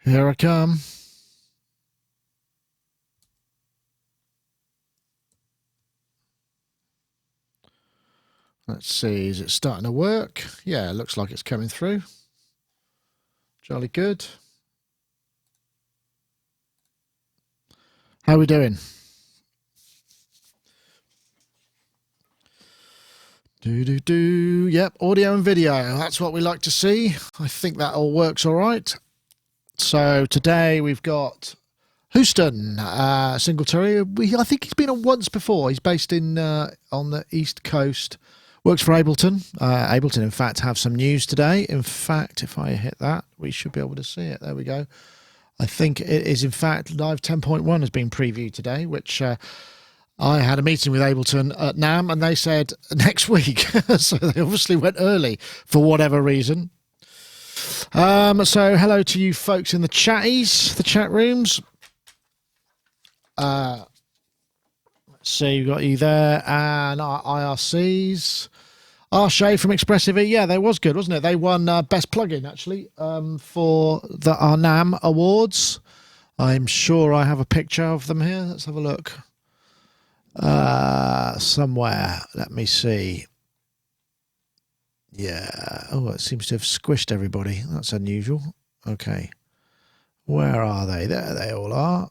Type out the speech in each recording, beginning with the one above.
Here I come. Let's see, is it starting to work? Yeah, it looks like it's coming through. Jolly good. How are we doing? Yep, audio and video. That's what we like to see. I think that all works all right. So today we've got Houston Singletary. I think he's been on once before. He's based in on the East Coast. Works for Ableton. Ableton, in fact, have some news today. In fact, if I hit that, we should be able to see it. There we go. I think it is, in fact, Live 10.1 has been previewed today, which I had a meeting with Ableton at NAMM, and they said next week. So they obviously went early for whatever reason. So hello to you folks in the chatties, the chat rooms. Let's see, we've got you there, and our IRCs. Shay from Expressive E, yeah, that was good, wasn't it? They won Best Plugin, actually, for our NAMM Awards. I'm sure I have a picture of them here. Let's have a look. Somewhere. Let me see. Yeah. Oh, it seems to have squished everybody. That's unusual. Okay. Where are they? There they all are. I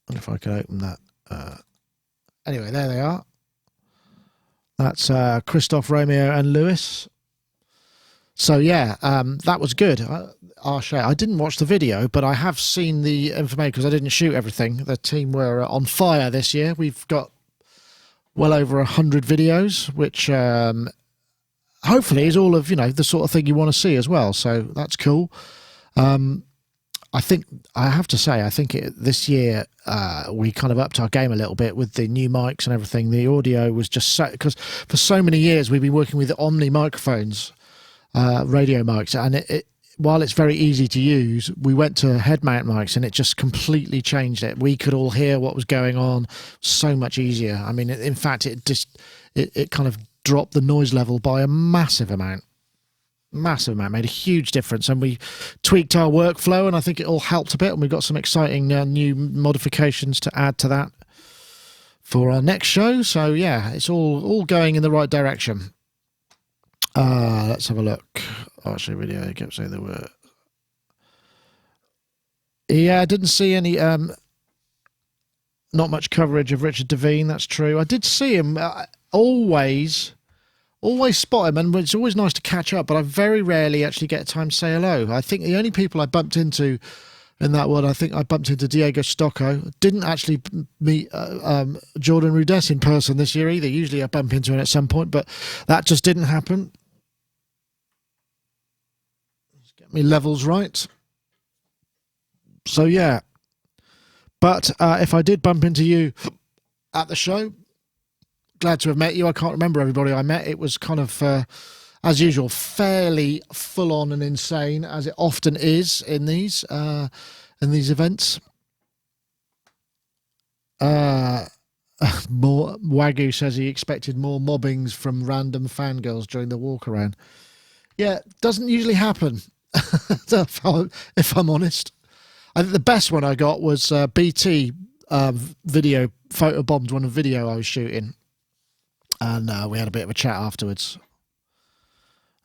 wonder if I can open that. Anyway, there they are. That's Christoph, Romeo, and Lewis. So yeah, that was good. I didn't watch the video, but I have seen the information because I didn't shoot everything. The team were on fire this year. We've got well over 100 videos, which hopefully is all of the sort of thing you want to see as well. So that's cool. I think I have to say, this year we kind of upped our game a little bit with the new mics and everything. The audio was just so, because for so many years we've been working with Omni microphones, radio mics, and while it's very easy to use, we went to head mount mics and it just completely changed it. We could all hear what was going on so much easier. I mean, in fact, it kind of dropped the noise level by a massive amount. Made a huge difference, and we tweaked our workflow, and I think it all helped a bit, and we've got some exciting new modifications to add to that for our next show. So yeah, it's all going in the right direction. Let's have a look. Actually, video, I kept saying there were. Yeah, I didn't see any not much coverage of Richard Devine. That's true. I did see him always spot him, and it's always nice to catch up, but I very rarely actually get time to say hello. I think the only people I bumped into in that world, I think I bumped into Diego Stocco. Didn't actually meet Jordan Rudess in person this year either. Usually I bump into him at some point, but that just didn't happen. Let's get me levels right. So yeah, but if I did bump into you at the show, glad to have met you. I can't remember everybody I met. It was kind of, as usual, fairly full on and insane, as it often is in these events. More Wagyu says he expected more mobbings from random fangirls during the walk around. Yeah, doesn't usually happen. If I'm honest, I think the best one I got was BT video photobombed one of video I was shooting. And we had a bit of a chat afterwards.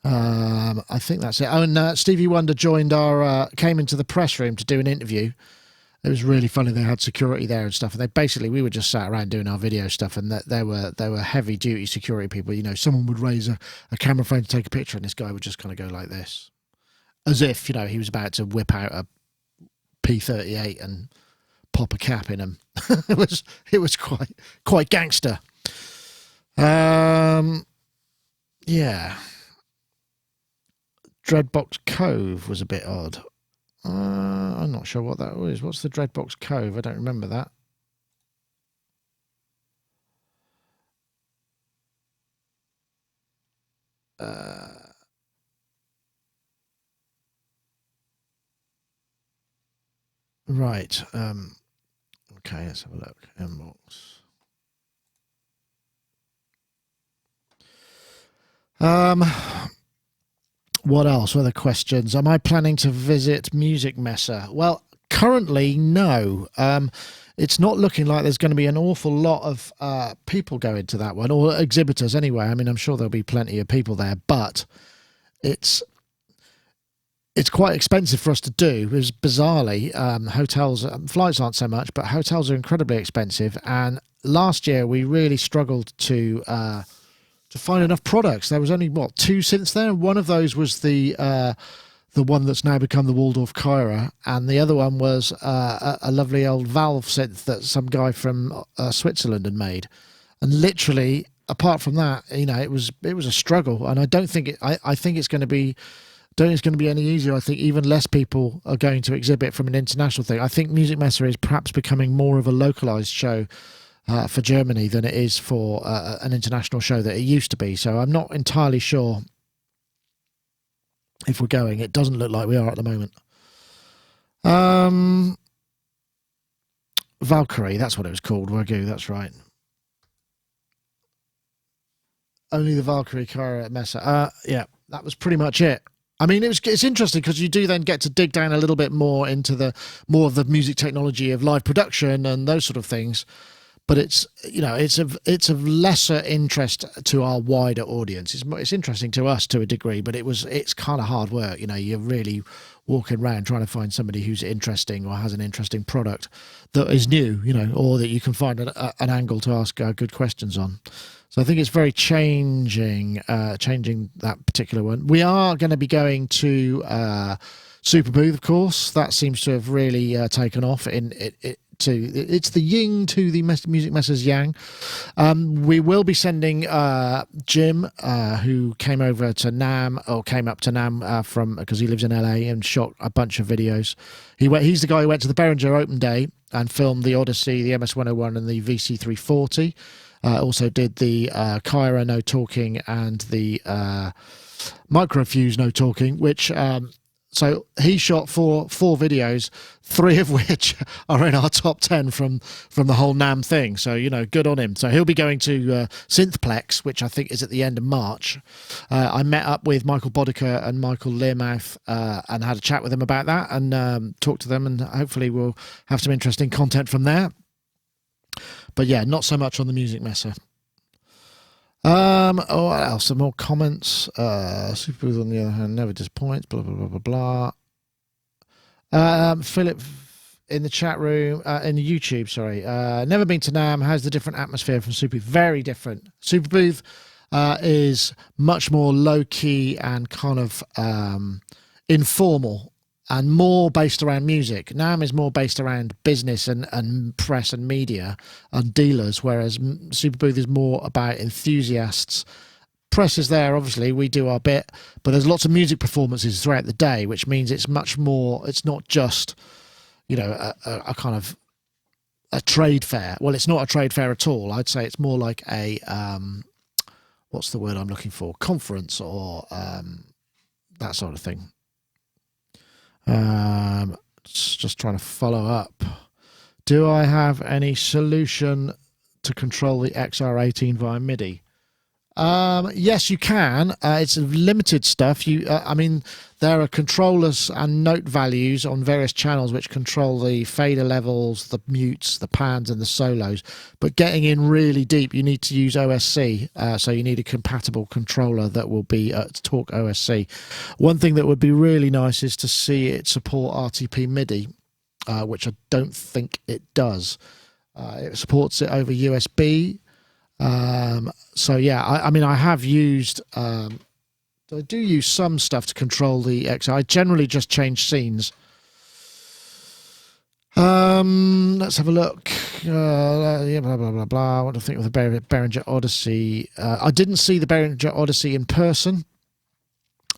I think that's it. Oh, and Stevie Wonder came into the press room to do an interview. It was really funny. They had security there and stuff. And we were just sat around doing our video stuff, and there were heavy duty security people. Someone would raise a camera phone to take a picture, and this guy would just kind of go like this, as if he was about to whip out a P38 and pop a cap in him. It was quite gangster. Yeah. Dreadbox Cove was a bit odd. I'm not sure what that was. What's the Dreadbox Cove? I don't remember that. Right. Okay, let's have a look. Inbox. What else? What other questions? Am I planning to visit Music Messe? Well, currently, no. It's not looking like there's going to be an awful lot of people going to that one, or exhibitors anyway. I mean, I'm sure there'll be plenty of people there, but it's quite expensive for us to do, because bizarrely, hotels, flights aren't so much, but hotels are incredibly expensive. And last year we really struggled to find enough products. There was only, what, 2 synths there? One of those was the one that's now become the Waldorf Kyra, and the other one was a lovely old Valve synth that some guy from Switzerland had made. And literally, apart from that, it was a struggle. And I don't think I think it's going to be. Don't think it's going to be any easier. I think even less people are going to exhibit from an international thing. I think Music Messe is perhaps becoming more of a localized show for Germany than it is for an international show that it used to be. So I'm not entirely sure if we're going. It doesn't look like we are at the moment. Valkyrie, that's what it was called. Wagyu, that's right. Only the Valkyrie Kyra at Messe. Yeah, that was pretty much it. I mean, it's interesting because you do then get to dig down a little bit more into more of the music technology of live production and those sort of things. But it's of lesser interest to our wider audience. It's interesting to us to a degree, but it's kind of hard work. You're really walking around trying to find somebody who's interesting or has an interesting product that is new, or that you can find an angle to ask good questions on. So I think it's very changing that particular one. We are going to be going to Super Booth, of course. That seems to have really taken off. It's the yin to the Music Messe's yang. We will be sending Jim, who came over to NAMM, or came up to NAMM because he lives in LA and shot a bunch of videos. He's the guy who went to the Behringer Open Day and filmed the Odyssey, the MS-101 and the VC340. Also did the Kyra No Talking and the Microfuse No Talking, which so he shot four videos, 3 of which are in our top 10 from the whole NAMM thing. So good on him. So he'll be going to Synthplex, which I think is at the end of March. I met up with Michael Boddicker and Michael Learmouth and had a chat with them about that, and talked to them, and hopefully we'll have some interesting content from there. But yeah, not so much on the Music Messe. What else? Some more comments. Super Booth, on the other hand, never disappoints. Blah blah blah blah blah. Philip in the chat room, in the YouTube. Sorry, never been to NAMM. How's the different atmosphere from Super Booth? Very different. Super Booth is much more low key and kind of informal, and more based around music. NAMM is more based around business and press and media and dealers, whereas Super Booth is more about enthusiasts. Press is there, obviously, we do our bit, but there's lots of music performances throughout the day, which means it's much more, it's not just, a kind of a trade fair. Well, it's not a trade fair at all. I'd say it's more like a, what's the word I'm looking for? Conference or that sort of thing. Just trying to follow up. Do I have any solution to control the XR18 via MIDI? Yes, you can. It's limited stuff. I mean, there are controllers and note values on various channels which control the fader levels, the mutes, the pans, and the solos. But getting in really deep, you need to use OSC. So you need a compatible controller that will be Talk OSC. One thing that would be really nice is to see it support RTP MIDI, which I don't think it does. It supports it over USB. So yeah, I mean, I have used, I do use some stuff to control the XR. I generally just change scenes. Let's have a look. Yeah, blah, blah, blah, blah. What do I think of the Behringer Odyssey? I didn't see the Behringer Odyssey in person.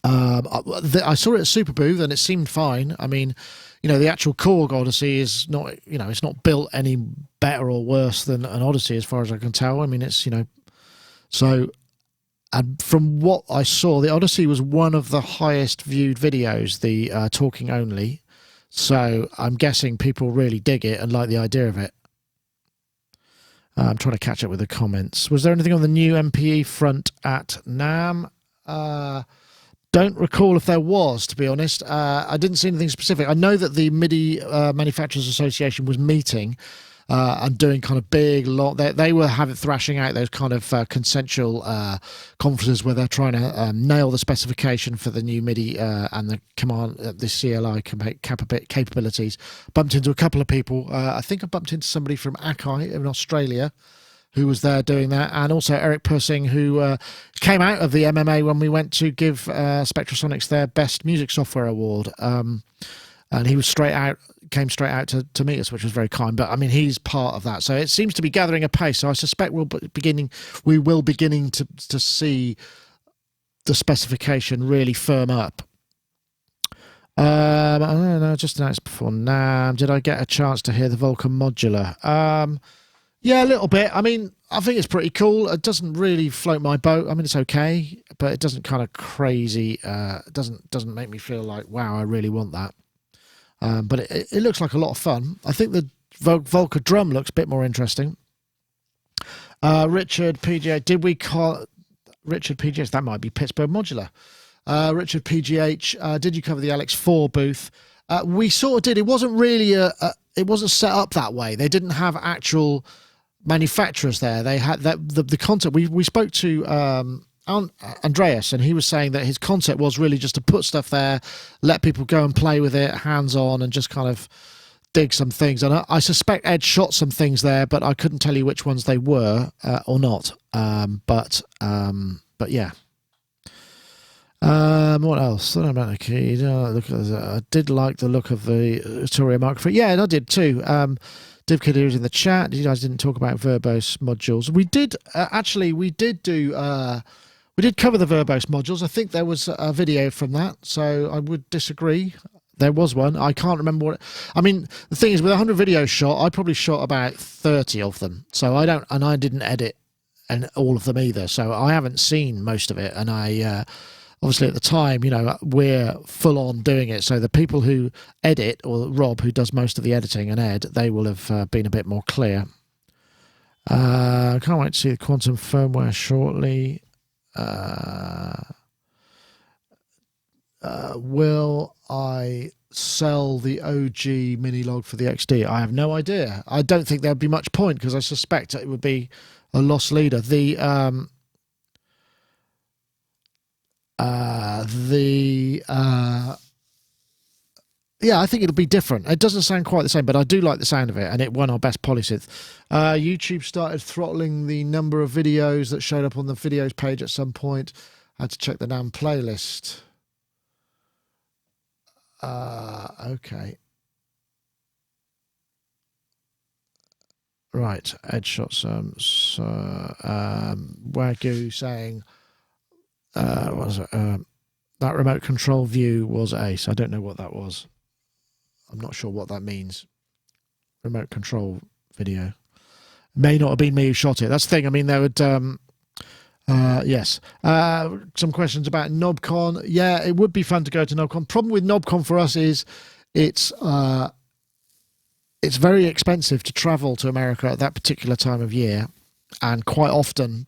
I saw it at Super Booth and it seemed fine. I mean, the actual Korg Odyssey is not, it's not built any better or worse than an Odyssey as far as I can tell. I mean, it's, so, and from what I saw, the Odyssey was one of the highest viewed videos, the talking only. So I'm guessing people really dig it and like the idea of it. I'm trying to catch up with the comments. Was there anything on the new MPE front at NAMM? don't recall if there was, to be honest. I didn't see anything specific. I know that the MIDI Manufacturers Association was meeting and doing kind of big, long. They were thrashing out those kind of consensual conferences where they're trying to nail the specification for the new MIDI and the command, the CLI capabilities. Bumped into a couple of people. I think I bumped into somebody from Akai in Australia who was there doing that, and also Eric Pussing, who came out of the MMA when we went to give Spectrasonics their Best Music Software Award. And he was came straight out to meet us, which was very kind. But I mean, he's part of that, so it seems to be gathering a pace. So I suspect we will beginning to see the specification really firm up. I don't know, just announced before NAMM. Did I get a chance to hear the Vulcan modular? Yeah, a little bit. I mean, I think it's pretty cool. It doesn't really float my boat. I mean, it's okay, but it doesn't kind of crazy. Doesn't make me feel like, wow, I really want that. But it looks like a lot of fun. I think the Volca drum looks a bit more interesting. Richard PGH, did we call Richard PGH? That might be Pittsburgh Modular. Richard PGH, did you cover the Alex 4 booth? We sort of did. It wasn't really it wasn't set up that way. They didn't have actual manufacturers there. They had the concept. We spoke to Andreas, and he was saying that his concept was really just to put stuff there, let people go and play with it, hands on, and just kind of dig some things. And I suspect Ed shot some things there, but I couldn't tell you which ones they were or not. But yeah. What else? I don't know about the key. I did like the look of the Arturia microphone. Yeah, and I did too. DivKid is in the chat. You guys didn't talk about Verbose modules. We did actually. We did cover the Verbose modules. I think there was a video from that, so I would disagree. There was one. I can't remember what. I mean, the thing is, with 100 videos shot, I probably shot about 30 of them. So I didn't edit and all of them either. So I haven't seen most of it, and I. Obviously, at the time, we're full on doing it. So the people who edit, or Rob, who does most of the editing, and Ed, they will have been a bit more clear. Can't wait to see the quantum firmware shortly. Will I sell the OG mini log for the XD? I have no idea. I don't think there'd be much point because I suspect it would be a lost leader. Yeah, I think it'll be different. It doesn't sound quite the same, but I do like the sound of it, and it won our best polysynth. YouTube started throttling the number of videos that showed up on the videos page at some point. I had to check the NAMM playlist. Okay. Right, Ed shot some. Wagyu saying, what was it? That remote control view was ace. I don't know what that was. I'm not sure what that means. Remote control video. May not have been me who shot it. That's the thing. I mean, there would... yes. Some questions about NobCon. Yeah, it would be fun to go to NobCon. Problem with NobCon for us is it's very expensive to travel to America at that particular time of year. And quite often,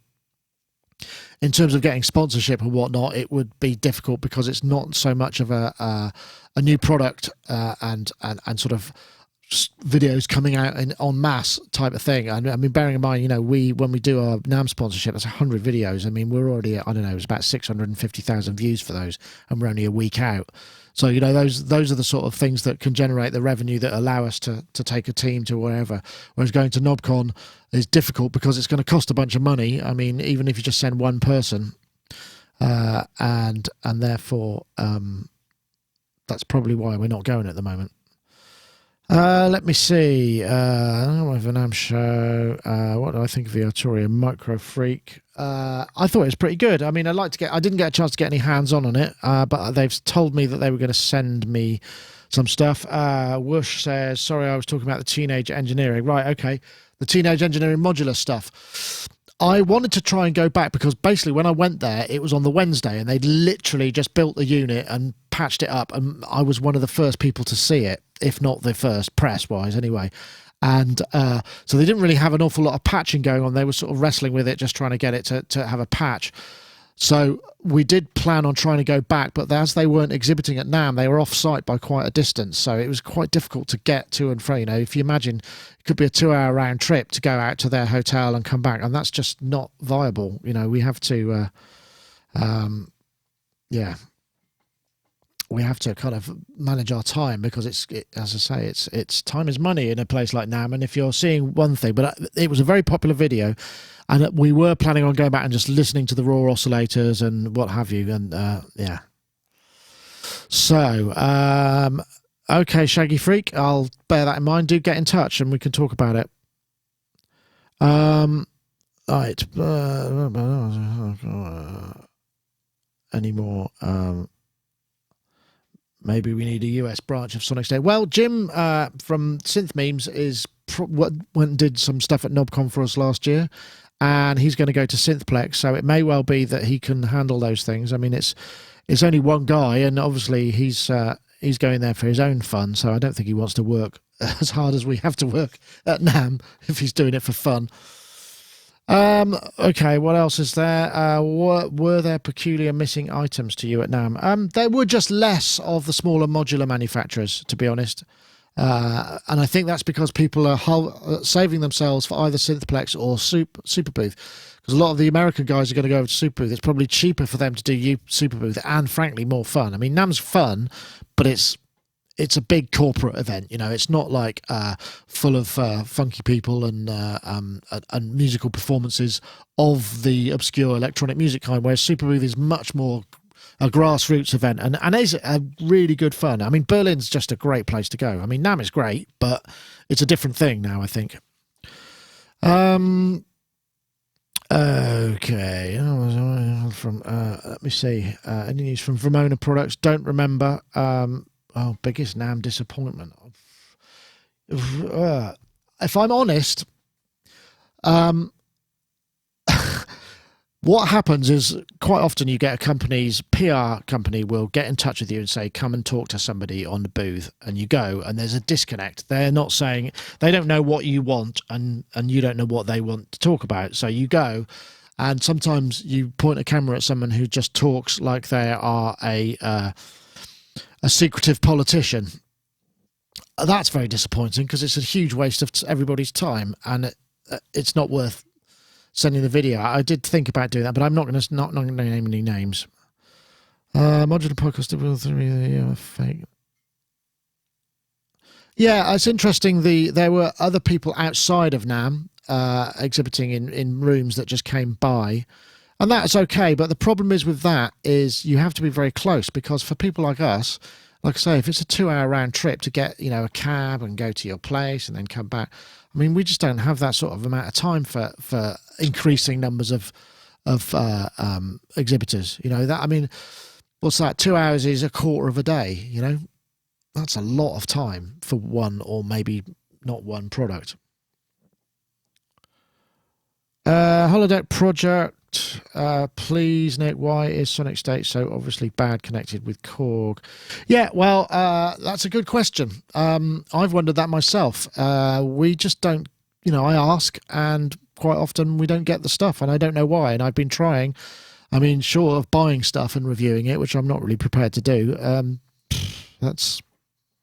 in terms of getting sponsorship and whatnot, it would be difficult because it's not so much of a new product and sort of videos coming out en masse type of thing. I mean, bearing in mind, when we do our NAMM sponsorship, that's 100 videos. I mean, we're already at, I don't know, it's about 650,000 views for those, and we're only a week out. So, those are the sort of things that can generate the revenue that allow us to take a team to wherever. Whereas going to NobCon is difficult because it's going to cost a bunch of money. I mean, even if you just send one person, and therefore that's probably why we're not going at the moment. Let me see. I don't know if an NAMM show. What do I think of the Arturia Micro Freak? I thought it was pretty good. I mean, I didn't get a chance to get any hands-on on it, but they've told me that they were going to send me some stuff. Whoosh says, sorry, I was talking about the teenage engineering. Right, okay. The teenage engineering modular stuff. I wanted to try and go back because basically when I went there, it was on the Wednesday and they'd literally just built the unit and patched it up. And I was one of the first people to see it, if not the first, press-wise anyway. And so they didn't really have an awful lot of patching going on. They were sort of wrestling with it, just trying to get it to have a patch. So we did plan on trying to go back, but as they weren't exhibiting at NAMM, they were off site by quite a distance. So it was quite difficult to get to and fro. You know, if you imagine, it could be a 2-hour round trip to go out to their hotel and come back, and that's just not viable. You know, we have to, yeah, we have to kind of manage our time, because as I say, it's time is money in a place like NAMM. And if you're seeing one thing, but it was a very popular video, and we were planning on going back and just listening to the raw oscillators and what have you. And yeah. So, okay, Shaggy Freak, I'll bear that in mind. Do get in touch and we can talk about it. Right. Any more? Maybe we need a US branch of Sonicstate. Well, Jim from Synth Memes went and did some stuff at NobCon for us last year, and he's going to go to Synthplex, so it may well be that he can handle those things. I mean, it's only one guy, and obviously he's going there for his own fun, so I don't think he wants to work as hard as we have to work at NAMM if he's doing it for fun. Okay, what else is there? Were there peculiar missing items to you at NAMM? There were just less of the smaller modular manufacturers, to be honest. And I think that's because people are saving themselves for either Synthplex or Superbooth. Because a lot of the American guys are going to go over to Superbooth. It's probably cheaper for them to do Superbooth, and frankly more fun. I mean, NAMM's fun, but it's a big corporate event. You know, it's not like full of funky people and musical performances of the obscure electronic music kind, whereas Superbooth is much more a grassroots event, and is a really good fun. I mean, Berlin's just a great place to go. I mean, NAMM is great, but it's a different thing now, I think. Okay, let me see. Any news from Vremona Products? Don't remember. Oh, biggest NAMM disappointment. If I'm honest, what happens is quite often you get a company's PR company will get in touch with you and say, come and talk to somebody on the booth, and you go, and there's a disconnect. They're not saying, they don't know what you want, and you don't know what they want to talk about. So you go, and sometimes you point a camera at someone who just talks like they are a secretive politician. That's very disappointing, because it's a huge waste of everybody's time, and it's not worth sending the video. I did think about doing that, but I'm not going to name any names. Modular podcast fake. Yeah, it's interesting. There were other people outside of NAMM exhibiting in rooms that just came by. And that's okay, but the problem is with that is you have to be very close, because for people like us, like I say, if it's a 2-hour round trip to get, you know, a cab and go to your place and then come back, I mean, we just don't have that sort of amount of time for increasing numbers of exhibitors. You know, that, I mean, what's that? 2 hours is a quarter of a day, you know? That's a lot of time for one, or maybe not one product. Holodeck Project. Please, Nick, why is Sonicstate so obviously bad connected with Korg? Yeah, well, that's a good question. I've wondered that myself. We just don't, you know, I ask, and quite often we don't get the stuff, and I don't know why. And I've been trying, I mean, short of buying stuff and reviewing it, which I'm not really prepared to do. That's,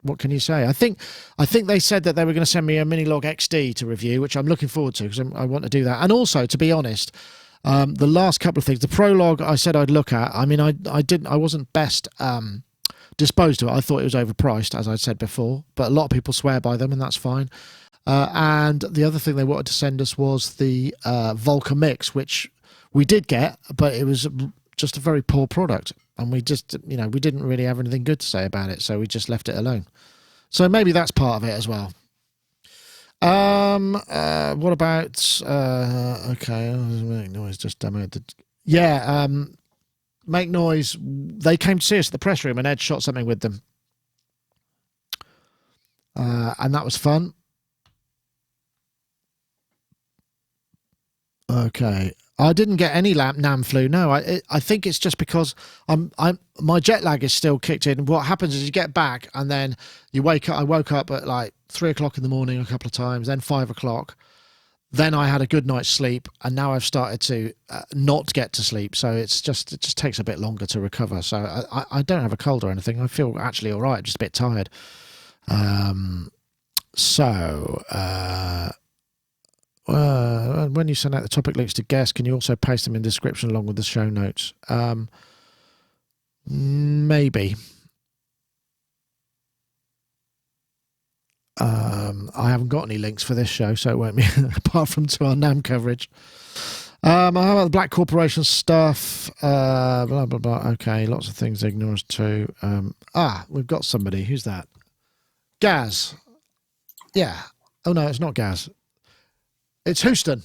what can you say? I think they said that they were going to send me a Minilog XD to review, which I'm looking forward to, because I want to do that. And also, to be honest, the last couple of things, the prologue I said I'd look at, I mean, I wasn't best disposed to it. I thought it was overpriced, as I said before, but a lot of people swear by them, and that's fine. And the other thing they wanted to send us was the Volca Mix, which we did get, but it was just a very poor product, and we just, you know, we didn't really have anything good to say about it, so we just left it alone. So maybe that's part of it as well. What about okay, Make Noise just demoed. Yeah, Make Noise, they came to see us at the press room, and Ed shot something with them, and that was fun. Okay, I didn't get any NAMM flu. No, I think it's just because my jet lag is still kicked in. What happens is you get back, and then you wake up. I woke up at like 3 o'clock in the morning a couple of times, then 5 o'clock, Then I had a good night's sleep, and now I've started to not get to sleep. So it just takes a bit longer to recover. So I don't have a cold or anything. I feel actually all right. Just a bit tired. When you send out the topic links to guests, can you also paste them in the description along with the show notes? Maybe. I haven't got any links for this show, so it won't be apart from to our NAMM coverage. How about the Black Corporation stuff? Blah, blah, blah. Okay, lots of things ignore us too. We've got somebody. Who's that? Gaz. Yeah. Oh, no, it's not Gaz. It's Houston.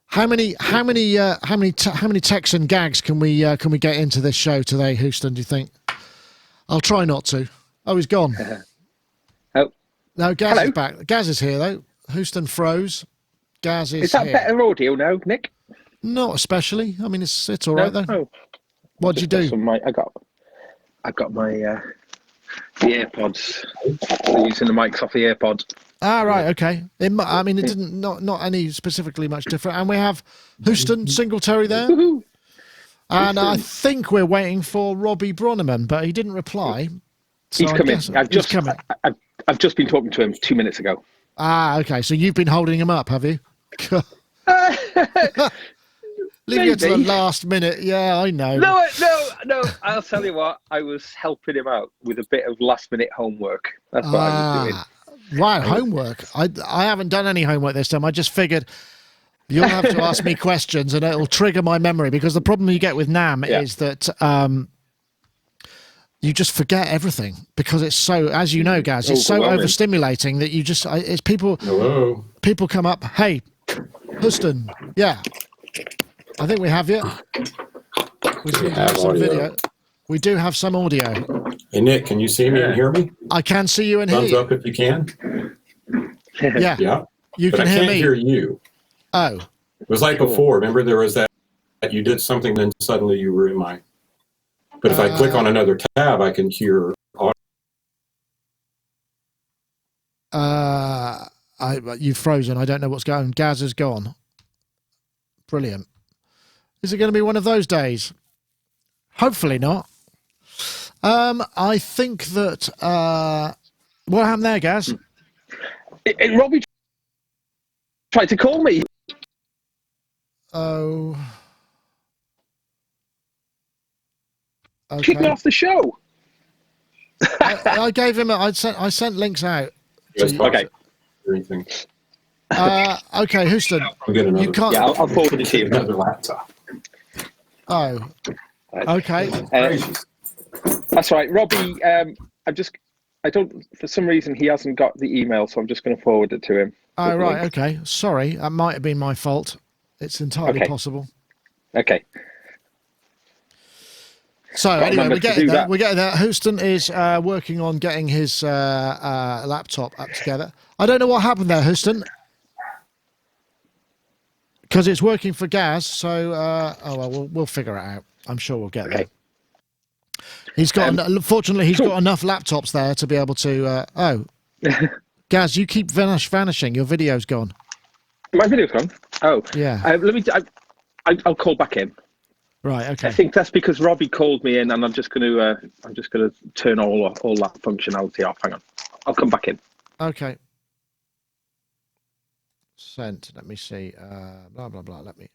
How many Texan gags can we get into this show today, Houston, do you think? I'll try not to. Oh, he's gone. No, Gaz is back. Gaz is here, though. Houston froze. Gaz is that here. Better audio now, Nick? Not especially. I mean, it's all right, though. Oh. What'd you do? I got my the AirPods. I'm using the mics off the AirPods. Ah, right, okay. It didn't, not any specifically much different. And we have Houston Singletary there. Woohoo. And I think we're waiting for Robbie Bronneman, but he didn't reply. So He's coming. I've just been talking to him 2 minutes ago. Ah, okay. So you've been holding him up, have you? Leaving it to the last minute. Yeah, I know. No. I'll tell you what. I was helping him out with a bit of last-minute homework. That's what I was doing. Right, homework. I haven't done any homework this time. I just figured you'll have to ask me questions and it'll trigger my memory, because the problem you get with NAMM is that you just forget everything, because it's so, as you know, Gaz, it's so overstimulating that you just, it's people. Hello. People come up, hey, Houston, yeah, I think we have you. We seem to have some video. We do have some audio. Hey, Nick, can you see me and hear me? I can see you and hear you. Thumbs up if you can. Yeah. Yeah. You but can I hear can't me. hear you. Oh. It was like before. Remember, there was that you did something, then suddenly you were in my. But if I click on another tab, I can hear audio. You've frozen. I don't know what's going on. Gaz is gone. Brilliant. Is it going to be one of those days? Hopefully not. I think that... what happened there, Gaz? Robbie tried to call me. Oh... Okay. Kicked me off the show. I gave him. I sent links out. Okay. Okay, Houston. You can't. Yeah, I'll forward it to you. Another laptop. Oh. Okay. That's right, Robbie. I don't. For some reason, he hasn't got the email, so I'm just going to forward it to him. Oh right. Okay. Sorry, that might have been my fault. It's entirely possible. Okay. So anyway, we're getting there. We're getting there. Houston is working on getting his laptop up together. I don't know what happened there, Houston, because it's working for Gaz. So we'll figure it out. I'm sure we'll get there. He's got. Fortunately, he's got enough laptops there to be able to. Gaz, you keep vanishing. Your video's gone. My video's gone. Oh, yeah. Let me. I'll call back in. Right. Okay. I think that's because Robbie called me in, and I'm just going to turn all that functionality off. Hang on, I'll come back in. Okay. Sent. Let me see. Blah blah blah. Let me.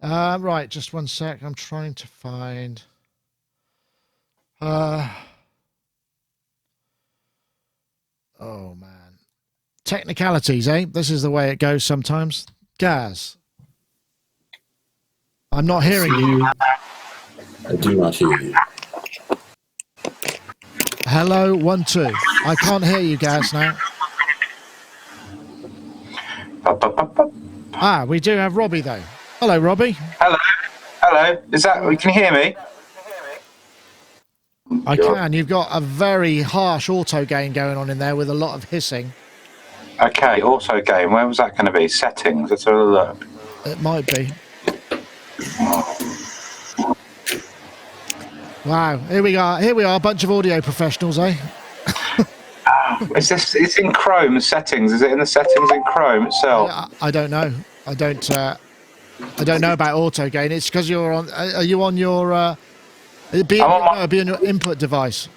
Right. Just one sec. I'm trying to find. Oh, man. Technicalities, eh? This is the way it goes sometimes. Gaz. I'm not hearing you. I do not hear you. Hello, 1 2. I can't hear you, Gaz, now. We do have Robbie, though. Hello, Robbie. Hello. Is that? Can you hear me? I can. You've got a very harsh auto gain going on in there with a lot of hissing. Okay, auto gain. Where was that going to be? Settings. Let's have a look. It might be. Wow, here we are, a bunch of audio professionals, eh? It's in Chrome settings. Is it in the settings in Chrome itself? I don't know. I don't know about auto gain. It's because you're on. Are you on your? It'd be on your input device.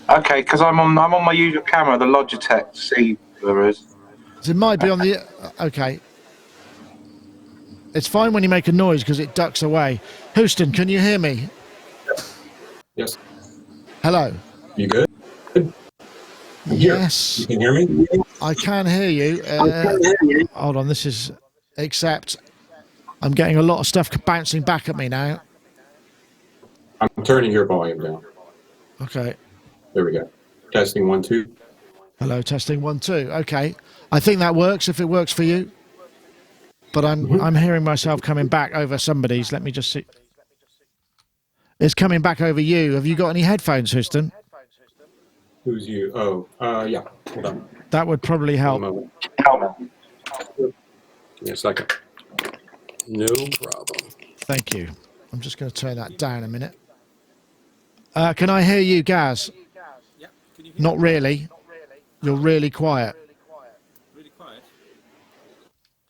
Okay, because I'm on my usual camera, the Logitech C. There is. So it might be on the. Okay. It's fine when you make a noise because it ducks away. Houston, can you hear me? Yes. Hello. You good? Yes. You can hear me? I can hear you. Hold on, this is. Except, I'm getting a lot of stuff bouncing back at me now. I'm turning your volume down. Okay. There we go. Testing 1, 2. Hello, testing 1, 2. Okay. I think that works if it works for you. But I'm hearing myself coming back over somebody's. Let me just see. It's coming back over you. Have you got any headphones, Houston? Who's you? Oh, yeah. Hold on. That would probably help. Give me a second. No problem. Thank you. I'm just going to turn that down a minute. Can I hear you, Gaz? Not really. You're really quiet.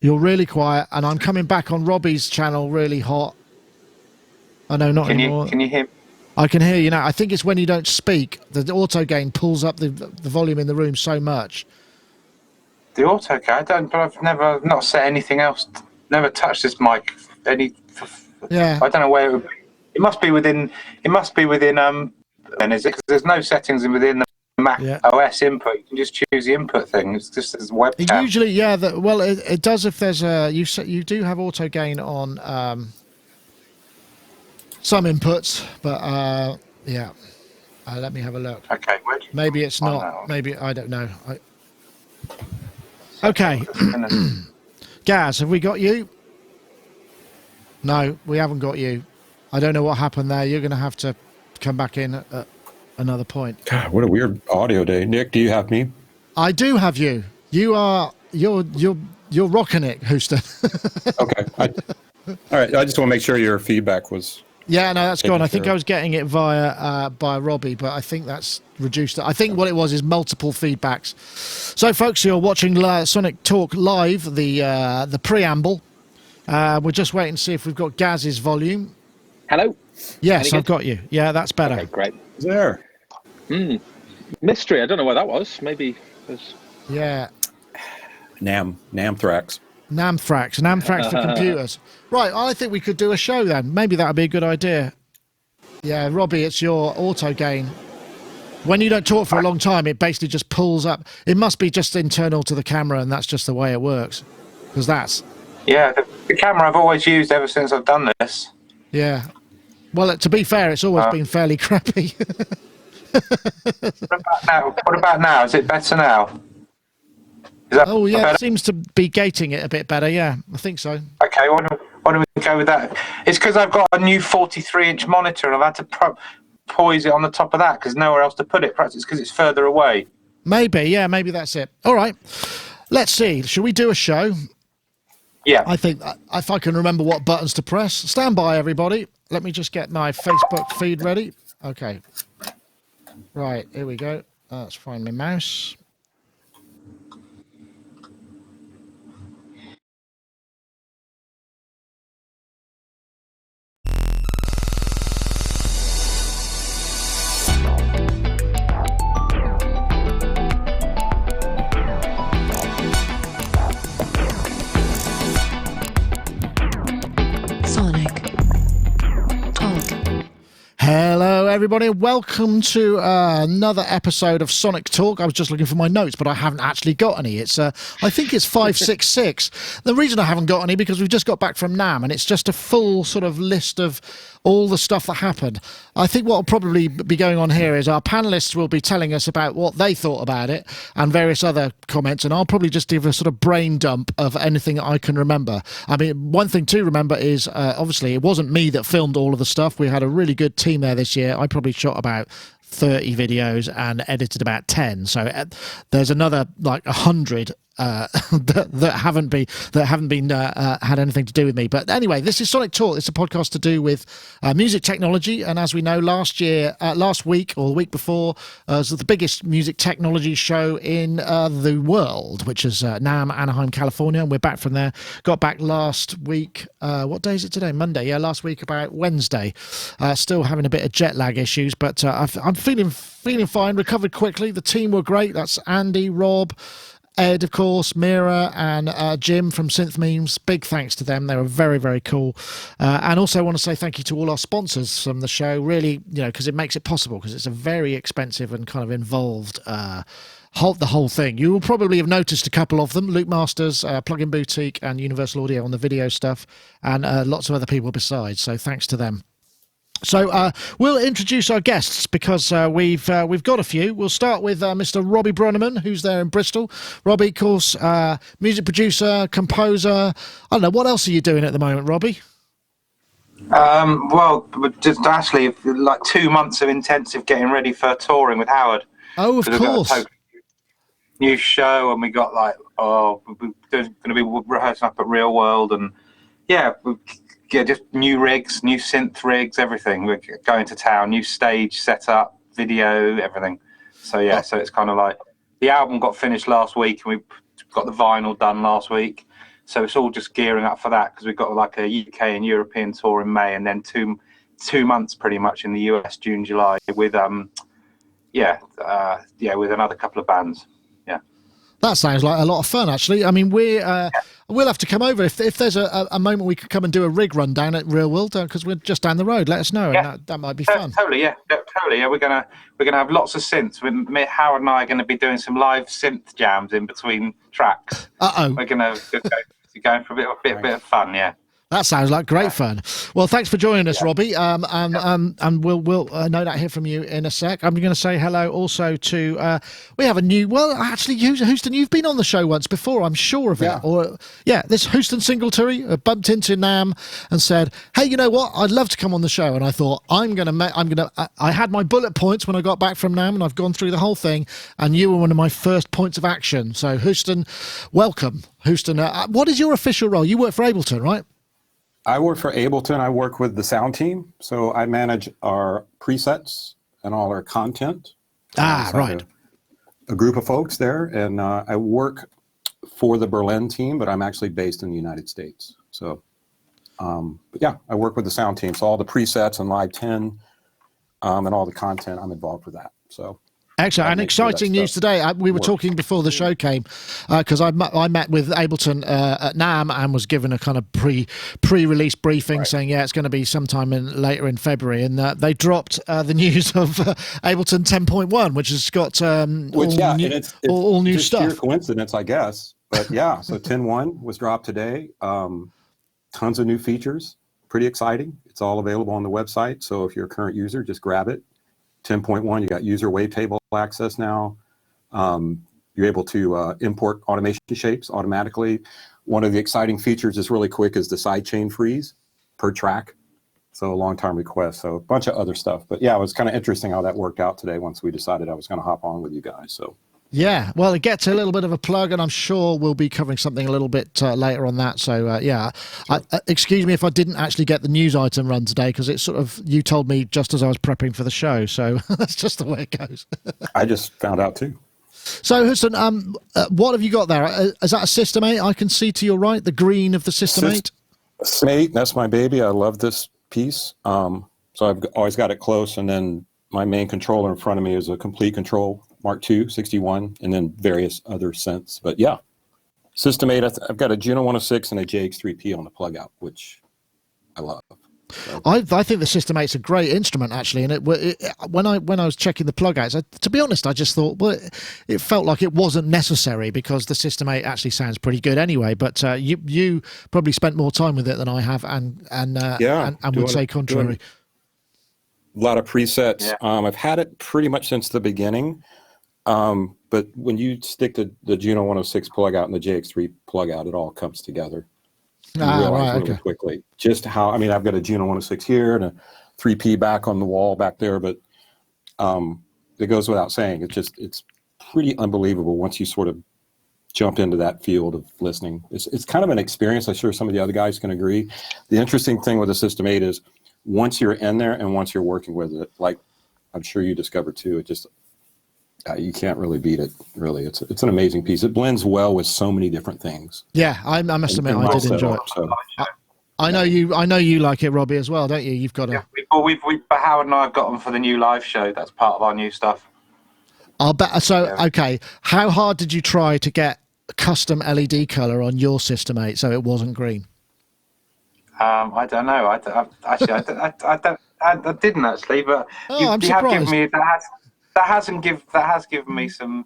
You're really quiet, and I'm coming back on Robbie's channel really hot. Oh, no, not anymore. Can you hear me? I can hear you now. I think it's when you don't speak. The auto gain pulls up the volume in the room so much. The auto gain? I've never not set anything else. Never touched this mic. Yeah. I don't know where it would be. It must be within. And is it? Because there's no settings within the Mac OS input. You can just choose the input thing. It's just as webcam. Usually, yeah. It does if there's a you do have auto gain on some inputs, but yeah. Let me have a look. Okay. Maybe it's not. Maybe I don't know. Okay. Gaz, have we got you? No, we haven't got you. I don't know what happened there. You're going to have to come back in at another point. God, what a weird audio day. Nick, do you have me? I do have you. You're rocking it, Houston. Okay. All right. I just want to make sure your feedback was. Yeah, no, that's gone. I think I was getting it via by Robbie, but I think that's reduced. I think what it was is multiple feedbacks. So, folks, you're watching Sonic Talk Live, the preamble. We're just waiting to see if we've got Gaz's volume. Hello? Yes, I've got you. Yeah, that's better. Okay, great. There. Mystery. I don't know where that was. Maybe there's... Yeah. NAMM Thrax. NAMM for computers. Right, I think we could do a show then. Maybe that would be a good idea. Yeah, Robbie, it's your auto gain. When you don't talk for a long time, it basically just pulls up. It must be just internal to the camera, and that's just the way it works. Because that's... Yeah, the camera I've always used ever since I've done this. Yeah. Well, to be fair, it's always been fairly crappy. What about now? Is it better now? Oh, yeah, it seems to be gating it a bit better. Yeah, I think so. Okay, why don't we go with that? It's because I've got a new 43-inch monitor and I've had to poise it on the top of that because nowhere else to put it. Perhaps it's because it's further away. Maybe that's it. All right, let's see. Shall we do a show? Yeah. I think if I can remember what buttons to press. Stand by, everybody. Let me just get my Facebook feed ready. Okay. Right, here we go. Let's find my mouse. Hello, everybody. Welcome to another episode of Sonic Talk. I was just looking for my notes, but I haven't actually got any. It's I think it's 566. The reason I haven't got any because we've just got back from NAMM, and it's just a full sort of list of all the stuff that happened. I think what will probably be going on here is our panelists will be telling us about what they thought about it and various other comments, and I'll probably just give a sort of brain dump of anything I can remember. I mean, one thing to remember is obviously it wasn't me that filmed all of the stuff. We had a really good team there this year. I probably shot about 30 videos and edited about 10. So there's another like 100 that haven't been had anything to do with me. But anyway, this is Sonic Talk. It's a podcast to do with music technology, and as we know, last week or the week before was the biggest music technology show in the world, which is NAMM, Anaheim, California, and we're back from there. Got back last week. What day is it today? Monday. Yeah, last week about Wednesday. Still having a bit of jet lag issues, but I'm feeling fine. Recovered quickly. The team were great. That's Andy, Rob, Ed, of course, Mira, and Jim from Synth Memes. Big thanks to them. They were very, very cool. And also I want to say thank you to all our sponsors from the show, really, because it makes it possible, because it's a very expensive and kind of involved the whole thing. You will probably have noticed a couple of them: Luke Masters, Plugin Boutique, and Universal Audio on the video stuff, and lots of other people besides. So thanks to them. So we'll introduce our guests, because we've got a few. We'll start with Mr. Robbie Bronneman, who's there in Bristol. Robbie, of course, music producer, composer. I don't know, what else are you doing at the moment, Robbie? Well, just actually like 2 months of intensive getting ready for touring with Howard. Oh, of course. New show, and we got we're going to be rehearsing up at Real World, and just new rigs, new synth rigs, everything. We're going to town, new stage setup, video, everything. So so it's kind of like the album got finished last week, and we got the vinyl done last week. So it's all just gearing up for that, because we've got like a UK and European tour in May, and then two months pretty much in the US, June, July, with with another couple of bands. Yeah. That sounds like a lot of fun, actually. I mean, we'll have to come over if there's a moment we could come and do a rig run down at Real World, because we're just down the road. Let us know, and that might be fun. Totally. Yeah. We're gonna have lots of synths. Howard and I are going to be doing some live synth jams in between tracks. We're going to go for a bit of fun. Yeah. That sounds like great fun. Well, thanks for joining us, Robbie. And we'll no doubt hear from you in a sec. I'm going to say hello also to we have a new. Well, actually, Houston, you've been on the show once before, I'm sure of it. This Houston Singletary bumped into NAMM and said, "Hey, you know what? I'd love to come on the show." And I thought, I had my bullet points when I got back from NAMM, and I've gone through the whole thing. And you were one of my first points of action. So, Houston, welcome, Houston. What is your official role? You work for Ableton, right? I work for Ableton. I work with the sound team. So I manage our presets and all our content. Right. A group of folks there. And I work for the Berlin team, but I'm actually based in the United States. So, I work with the sound team. So all the presets and Live 10 and all the content, I'm involved with that. So. Excellent. And exciting news today. We were talking before the show came, because I met with Ableton at NAMM and was given a kind of pre-release briefing saying, it's going to be sometime later in February. And they dropped the news of Ableton 10.1, which has got all new just stuff. Pure coincidence, I guess. But so 10.1 was dropped today. Tons of new features. Pretty exciting. It's all available on the website. So if you're a current user, just grab it. 10.1, you got user wavetable access now. You're able to import automation shapes automatically. One of the exciting features is really quick is the sidechain freeze per track. So a long-time request. So a bunch of other stuff. But it was kind of interesting how that worked out today once we decided I was going to hop on with you guys. So. Yeah, well, it gets a little bit of a plug, and I'm sure we'll be covering something a little bit later on that. So, excuse me if I didn't actually get the news item run today, because it's sort of, you told me just as I was prepping for the show. So that's just the way it goes. I just found out too. So, Hudson, what have you got there? Is that a System 8? I can see to your right, the green of the System 8. System 8, that's my baby. I love this piece. So I've always got it close, and then my main controller in front of me is a Complete Control Mark II, 61, and then various other synths. But System 8, I've got a Juno 106 and a JX3P on the plug out, which I love. So. I think the System 8's a great instrument, actually, and when I was checking the plug outs, to be honest, I just thought, it felt like it wasn't necessary, because the System 8 actually sounds pretty good anyway. But you probably spent more time with it than I have, and would say contrary. A lot of presets. Yeah. I've had it pretty much since the beginning. But when you stick the Juno 106 plug out and the JX3 plug out, it all comes together. You realize really quickly just how, I've got a Juno 106 here and a 3P back on the wall back there, but it goes without saying. It's pretty unbelievable once you sort of jump into that field of listening. It's kind of an experience. I'm sure some of the other guys can agree. The interesting thing with the System 8 is once you're in there and once you're working with it, like I'm sure you discovered too, it just, you can't really beat it, really. It's an amazing piece. It blends well with so many different things. Yeah, I must admit, I did enjoy it. So. I know you like it, Robbie, as well, don't you? You've got a... Yeah, Howard and I have got them for the new live show. That's part of our new stuff. I'll bet. So, okay, how hard did you try to get custom LED color on your System 8 so it wasn't green? I don't know. I didn't actually, but you have given me that has given me some.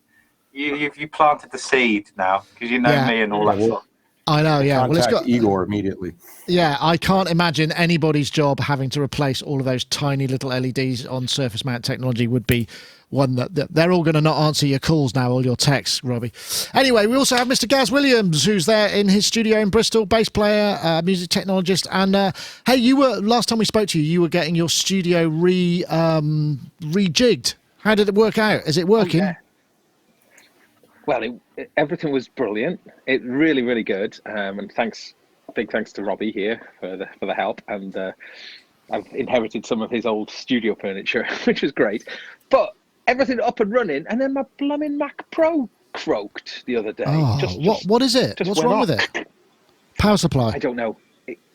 You planted the seed now because you know me and all that stuff. I know, yeah. Contact well, it's got Igor immediately. Yeah, I can't imagine anybody's job having to replace all of those tiny little LEDs on surface mount technology would be one that they're all going to not answer your calls now, all your texts, Robbie. Anyway, we also have Mr. Gaz Williams, who's there in his studio in Bristol, bass player, music technologist. And hey, last time we spoke to you, you were getting your studio rejigged. How did it work out? Is it working? Oh, yeah. Well, everything was brilliant. It really, really good. And big thanks to Robbie here for the help. And I've inherited some of his old studio furniture, which was great. But everything up and running, and then my blooming Mac Pro croaked the other day. Oh, what is it? What's wrong with it? Power supply? I don't know.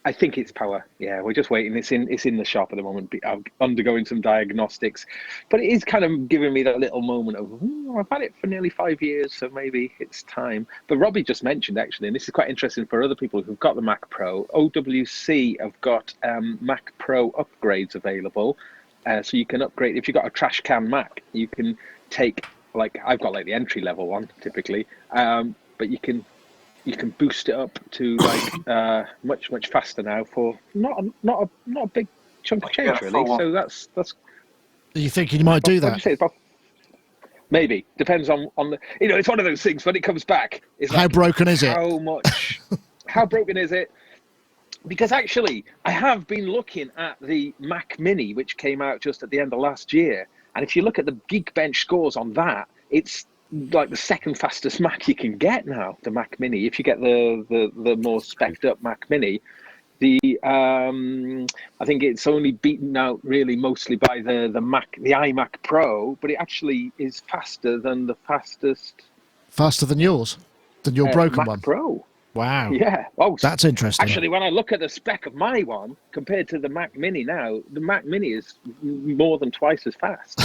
I think it's power. Yeah, we're just waiting. It's in the shop at the moment. I'm undergoing some diagnostics, but it is kind of giving me that little moment of I've had it for nearly 5 years, so maybe it's time. But Robbie just mentioned actually, and this is quite interesting for other people who've got the Mac Pro. OWC have got Mac Pro upgrades available, so you can upgrade if you've got a trash can Mac. You can take I've got the entry level one typically, but you can boost it up to much faster now for not a big chunk of change really. So that's. Are you thinking you might do that? Maybe depends on the. It's one of those things when it comes back. How broken is it? How broken is it? Because actually, I have been looking at the Mac Mini, which came out just at the end of last year, and if you look at the Geekbench scores on that, it's like the second fastest Mac you can get now, the Mac Mini. If you get the more spec'd up Mac Mini, I think it's only beaten out really mostly by the iMac Pro, but it actually is faster than faster than yours, than your broken Mac one. Pro. Wow. Yeah. Oh, that's interesting. Actually, when I look at the spec of my one compared to the Mac Mini now, the Mac Mini is more than twice as fast.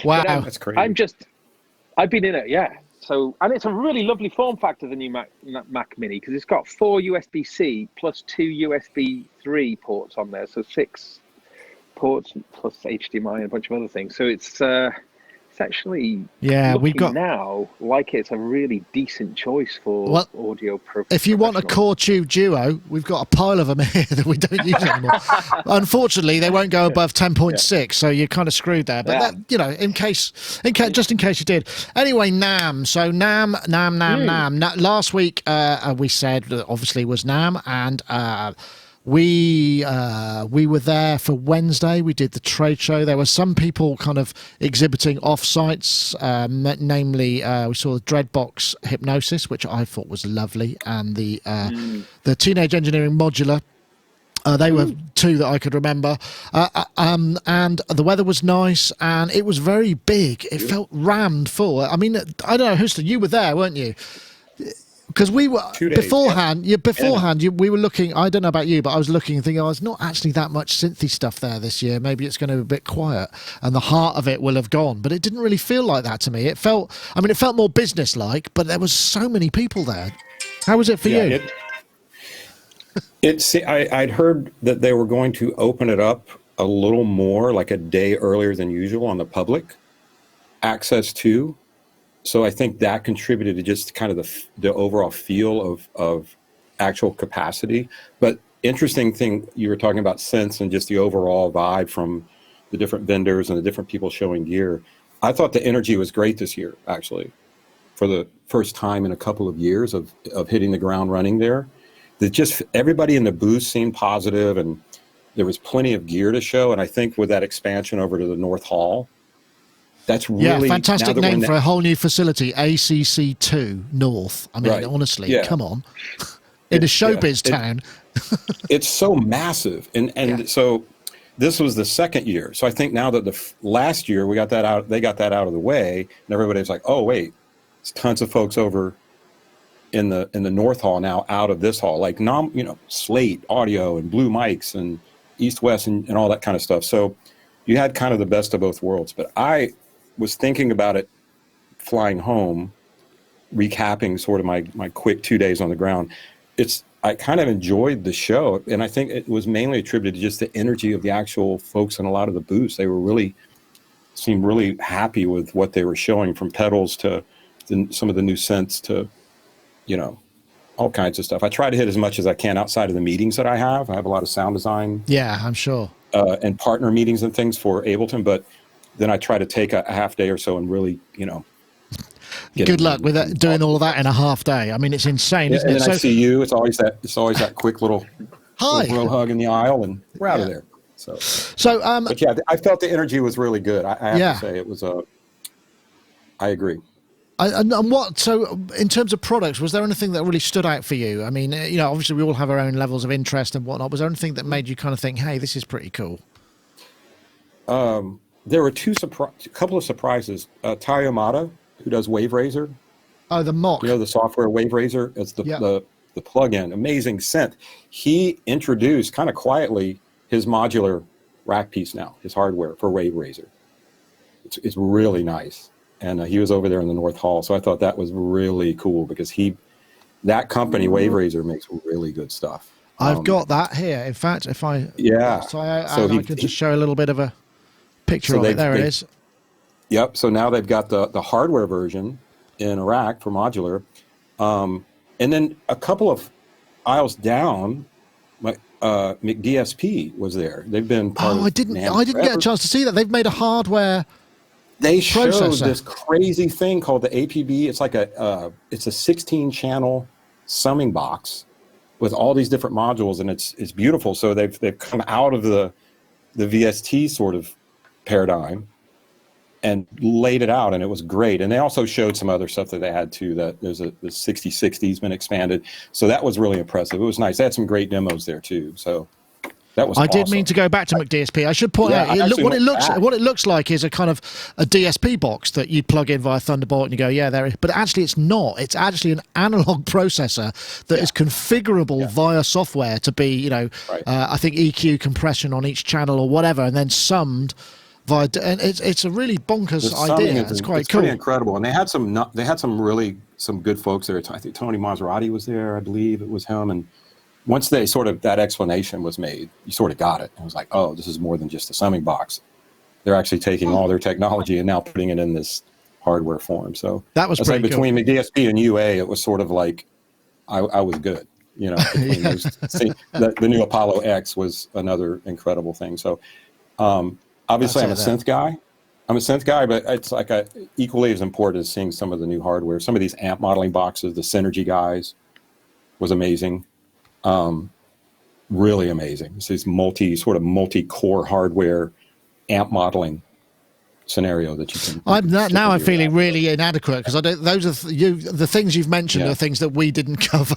Wow, that's crazy. I've been in it, yeah. So, and it's a really lovely form factor, the new Mac Mini, because it's got 4 USB-C plus 2 USB 3 ports on there, so 6 ports plus HDMI and a bunch of other things. So it's actually we've got now it's a really decent choice for audio professionals. If you want a Core Tube Duo, we've got a pile of them here that we don't use anymore. Unfortunately, they won't go above 10.6, so you're kind of screwed there. But that, in case you did. Anyway, NAMM. So NAMM. Last week we said obviously was NAMM, and we were there for Wednesday. We did the trade show. There were some people kind of exhibiting off-sites, namely we saw the Dreadbox Hypnosis, which I thought was lovely, and the Teenage Engineering Modular. They were two that I could remember. And the weather was nice, and it was very big. It felt rammed full. I mean, I don't know, Houston, you were there, weren't you? Because we were beforehand. We were looking. I don't know about you, but I was looking and thinking, there's not actually that much synthy stuff there this year. Maybe it's going to be a bit quiet, and the heart of it will have gone. But it didn't really feel like that to me. It felt more business-like, but there was so many people there. How was it for you? I'd heard that they were going to open it up a little more, like a day earlier than usual, on the public access to. So I think that contributed to just kind of the overall feel of actual capacity. But interesting thing, you were talking about sense and just the overall vibe from the different vendors and the different people showing gear. I thought the energy was great this year, actually, for the first time in a couple of years of hitting the ground running there. That just everybody in the booth seemed positive, and there was plenty of gear to show. And I think with that expansion over to the North Hall, That's really fantastic name for a whole new facility, ACC2 North. I mean, honestly, come on. In a showbiz town. It's so massive. And so this was the second year. So I think now that last year they got that out of the way, and everybody's like, oh, wait, there's tons of folks over in the North Hall now out of this hall, like Slate Audio and Blue Mics and East West and all that kind of stuff. So you had kind of the best of both worlds. But I was thinking about it flying home, recapping sort of my quick 2 days on the ground. I kind of enjoyed the show, and I think it was mainly attributed to just the energy of the actual folks in a lot of the booths. They seemed really happy with what they were showing, from pedals to some of the new synths to, all kinds of stuff. I try to hit as much as I can outside of the meetings that I have. I have a lot of sound design. Yeah, I'm sure. And partner meetings and things for Ableton, but then I try to take a half day or so and really, good luck with that, doing all of that in a half day. I mean, it's insane, isn't and it? Then I see you. It's always that quick little bro hug in the aisle, and we're out of there. But yeah, I felt the energy was really good. I have to say it was I agree. So in terms of products, was there anything that really stood out for you? I mean, obviously we all have our own levels of interest and whatnot. Was there anything that made you kind of think, hey, this is pretty cool? There were a couple of surprises. Tai Yamada, who does Wave Razor. Oh, the mock. The software Wave Razor. It's the plug-in. Amazing synth. He introduced kind of quietly his modular rack piece now, his hardware for Wave Razor. It's really nice. And he was over there in the North Hall. So I thought that was really cool because that company, Wave Razor, makes really good stuff. I've got that here. In fact, if I... Yeah. So I can just show a little bit of a picture of it. There it is. Yep. So now they've got the hardware version in a rack for modular. And then a couple of aisles down, McDSP was there. They've been part of I didn't get a chance to see that. They've made a hardware They showed processor. This crazy thing called the APB. It's like it's a 16-channel summing box with all these different modules, and it's beautiful. So they've come out of the VST sort of paradigm and laid it out, and it was great. And they also showed some other stuff that they had too. That there's the 6060's been expanded, so that was really impressive. It was nice. They had some great demos there too. So that was. I did mean to go back to McDSP. I should point out what it looks like is a kind of a DSP box that you plug in via Thunderbolt and you go, yeah, there. But actually, it's not. It's actually an analog processor that is configurable via software to be, I think EQ compression on each channel or whatever, and then summed. And it's a really bonkers idea. It's quite cool. Pretty incredible. And they had some good folks there. I think Tony Maserati was there. I believe it was him. And once that explanation was made, you sort of got it. It was like, oh, this is more than just a summing box. They're actually taking all their technology and now putting it in this hardware form. So that was pretty between McDSP and UA, it was sort of like I was good. Between those, the new Apollo X was another incredible thing. So. Obviously, I'm a synth guy, but it's like equally as important as seeing some of the new hardware. Some of these amp modeling boxes, the Synergy guys, was amazing. Really amazing. It's this multi-core hardware amp modeling scenario that you can. I'm feeling really inadequate because those are the things you've mentioned are things that we didn't cover.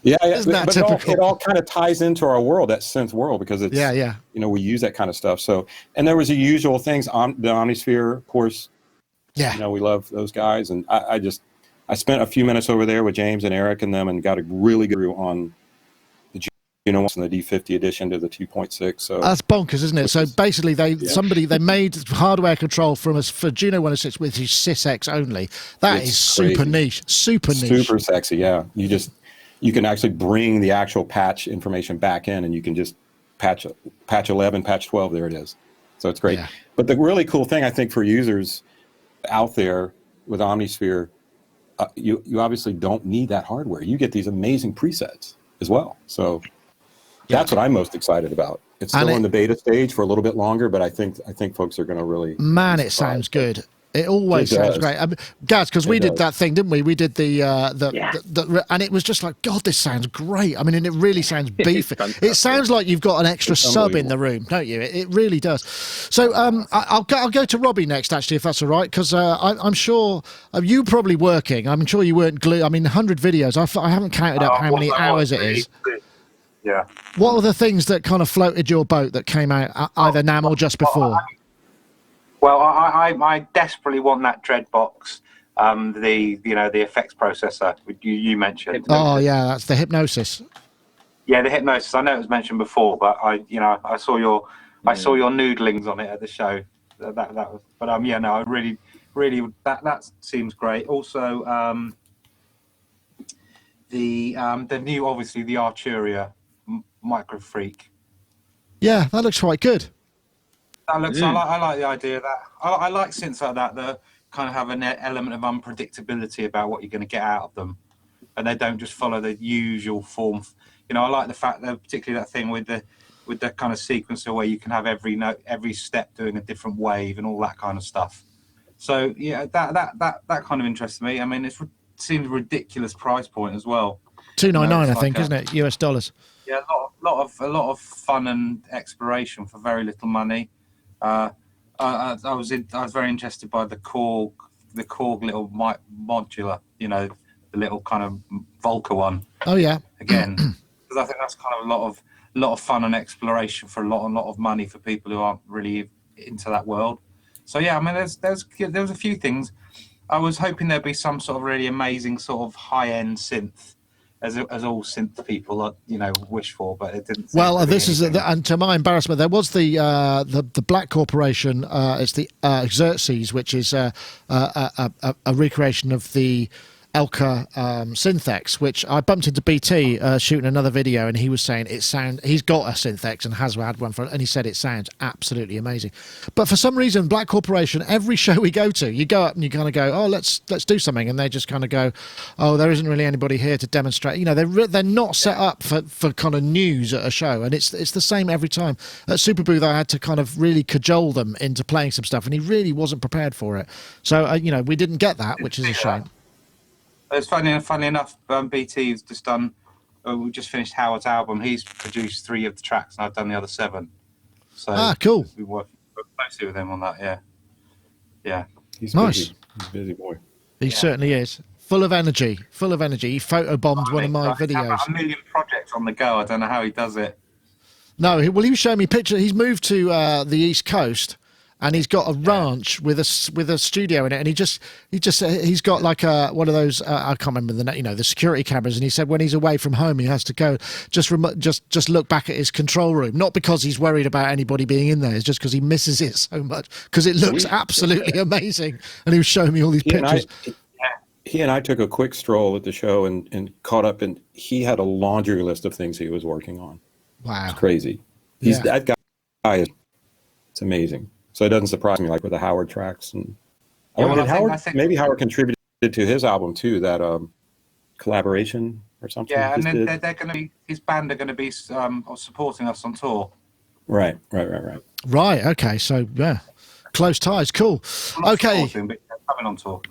Isn't that typical? It all kind of ties into our world, that synth world, because it's we use that kind of stuff. So, and there was the usual things on the Omnisphere, of course. Yeah, we love those guys, and I spent a few minutes over there with James and Eric and them, and got a really good review on the and the D50 edition to the 2.6. So that's bonkers, isn't it? So basically, they made hardware control for Juno 106 with his SysX only. That is super niche, super sexy. Yeah, you can actually bring the actual patch information back in, and you can just patch 11, patch 12. There it is. So it's great. Yeah. But the really cool thing, I think, for users out there with Omnisphere, you obviously don't need that hardware. You get these amazing presets as well. So that's what I'm most excited about. It's still in the beta stage for a little bit longer, but I think folks are going to really. Man, it sounds good. It always It sounds does. great. Gaz, because we It did does. that thing, didn't we? We did and it was just like, God, this sounds great. I mean, and it really sounds beefy. It sounds like you've got an extra It's sub in the unbelievable. room, don't you? It really does. So I'll go to Robbie next, actually, if that's all right, because I'm sure you probably working. I'm sure you weren't glued. I mean, 100 videos. I haven't counted up how many hours it is. Yeah. What are the things that kind of floated your boat that came out either NAMM or just before? Well, I desperately want that Dreadbox, the effects processor you mentioned. Oh yeah, that's the Hypnosis. Yeah, the Hypnosis. I know it was mentioned before, but I saw your noodlings on it at the show. That was, but I really that seems great. Also, the new, obviously, the Arturia Micro Freak. Yeah, that looks quite good. That looks. I like the idea of that. I like synths like that kind of have an element of unpredictability about what you're going to get out of them, and they don't just follow the usual form. I like the fact that, particularly that thing with the kind of sequencer where you can have every note, every step doing a different wave and all that kind of stuff. So yeah, that kind of interests me. I mean, it seems a ridiculous price point as well. $299, I like think, isn't it? US dollars. Yeah, a lot of fun and exploration for very little money. I was very interested by the Korg little modular, the little kind of Volca one. Oh yeah. Again, because I think that's kind of a lot of fun and exploration for a lot of money for people who aren't really into that world. So yeah, I mean, there was a few things. I was hoping there'd be some sort of really amazing sort of high-end synth, as all synth people wish for, but it didn't. Well, this is and to my embarrassment, there was the Black Corporation. It's the Xerxes, which is a recreation of the Elka Synthex, which I bumped into BT shooting another video, and he was saying he's got a Synthex and has had one and he said it sounds absolutely amazing. But for some reason, Black Corporation, every show we go to, you go up and you kind of go, oh, let's do something, and they just kind of go, oh, there isn't really anybody here to demonstrate. They're not set up for kind of news at a show, and it's the same every time. At Superbooth, I had to kind of really cajole them into playing some stuff, and he really wasn't prepared for it. So we didn't get that, which is a shame. It's funny enough. BT's just done. We just finished Howard's album. He's produced 3 of the tracks, and I've done the other 7. So cool. We've been working closely with him on that. Yeah. He's nice. Busy. He's a busy boy. He certainly is. Full of energy. He photobombed one of my videos. Got a million projects on the go. I don't know how he does it. No, he was showing me pictures. He's moved to the East Coast, and he's got a ranch with a studio in it, and he's got like one of those I can't remember the security cameras, and he said when he's away from home he has to go just look back at his control room, not because he's worried about anybody being in there, it's just because he misses it so much because it looks absolutely amazing, and he was showing me all these pictures. He and I took a quick stroll at the show and caught up, and he had a laundry list of things he was working on. Wow, it's crazy. That guy is, it's amazing. So it doesn't surprise me, like with the Howard tracks. And maybe Howard contributed to his album too, that collaboration or something. Yeah, and then they're going to be, his band are going to be supporting us on tour. Right. Right. Okay. So yeah, close ties. Cool. Okay. Coming on tour.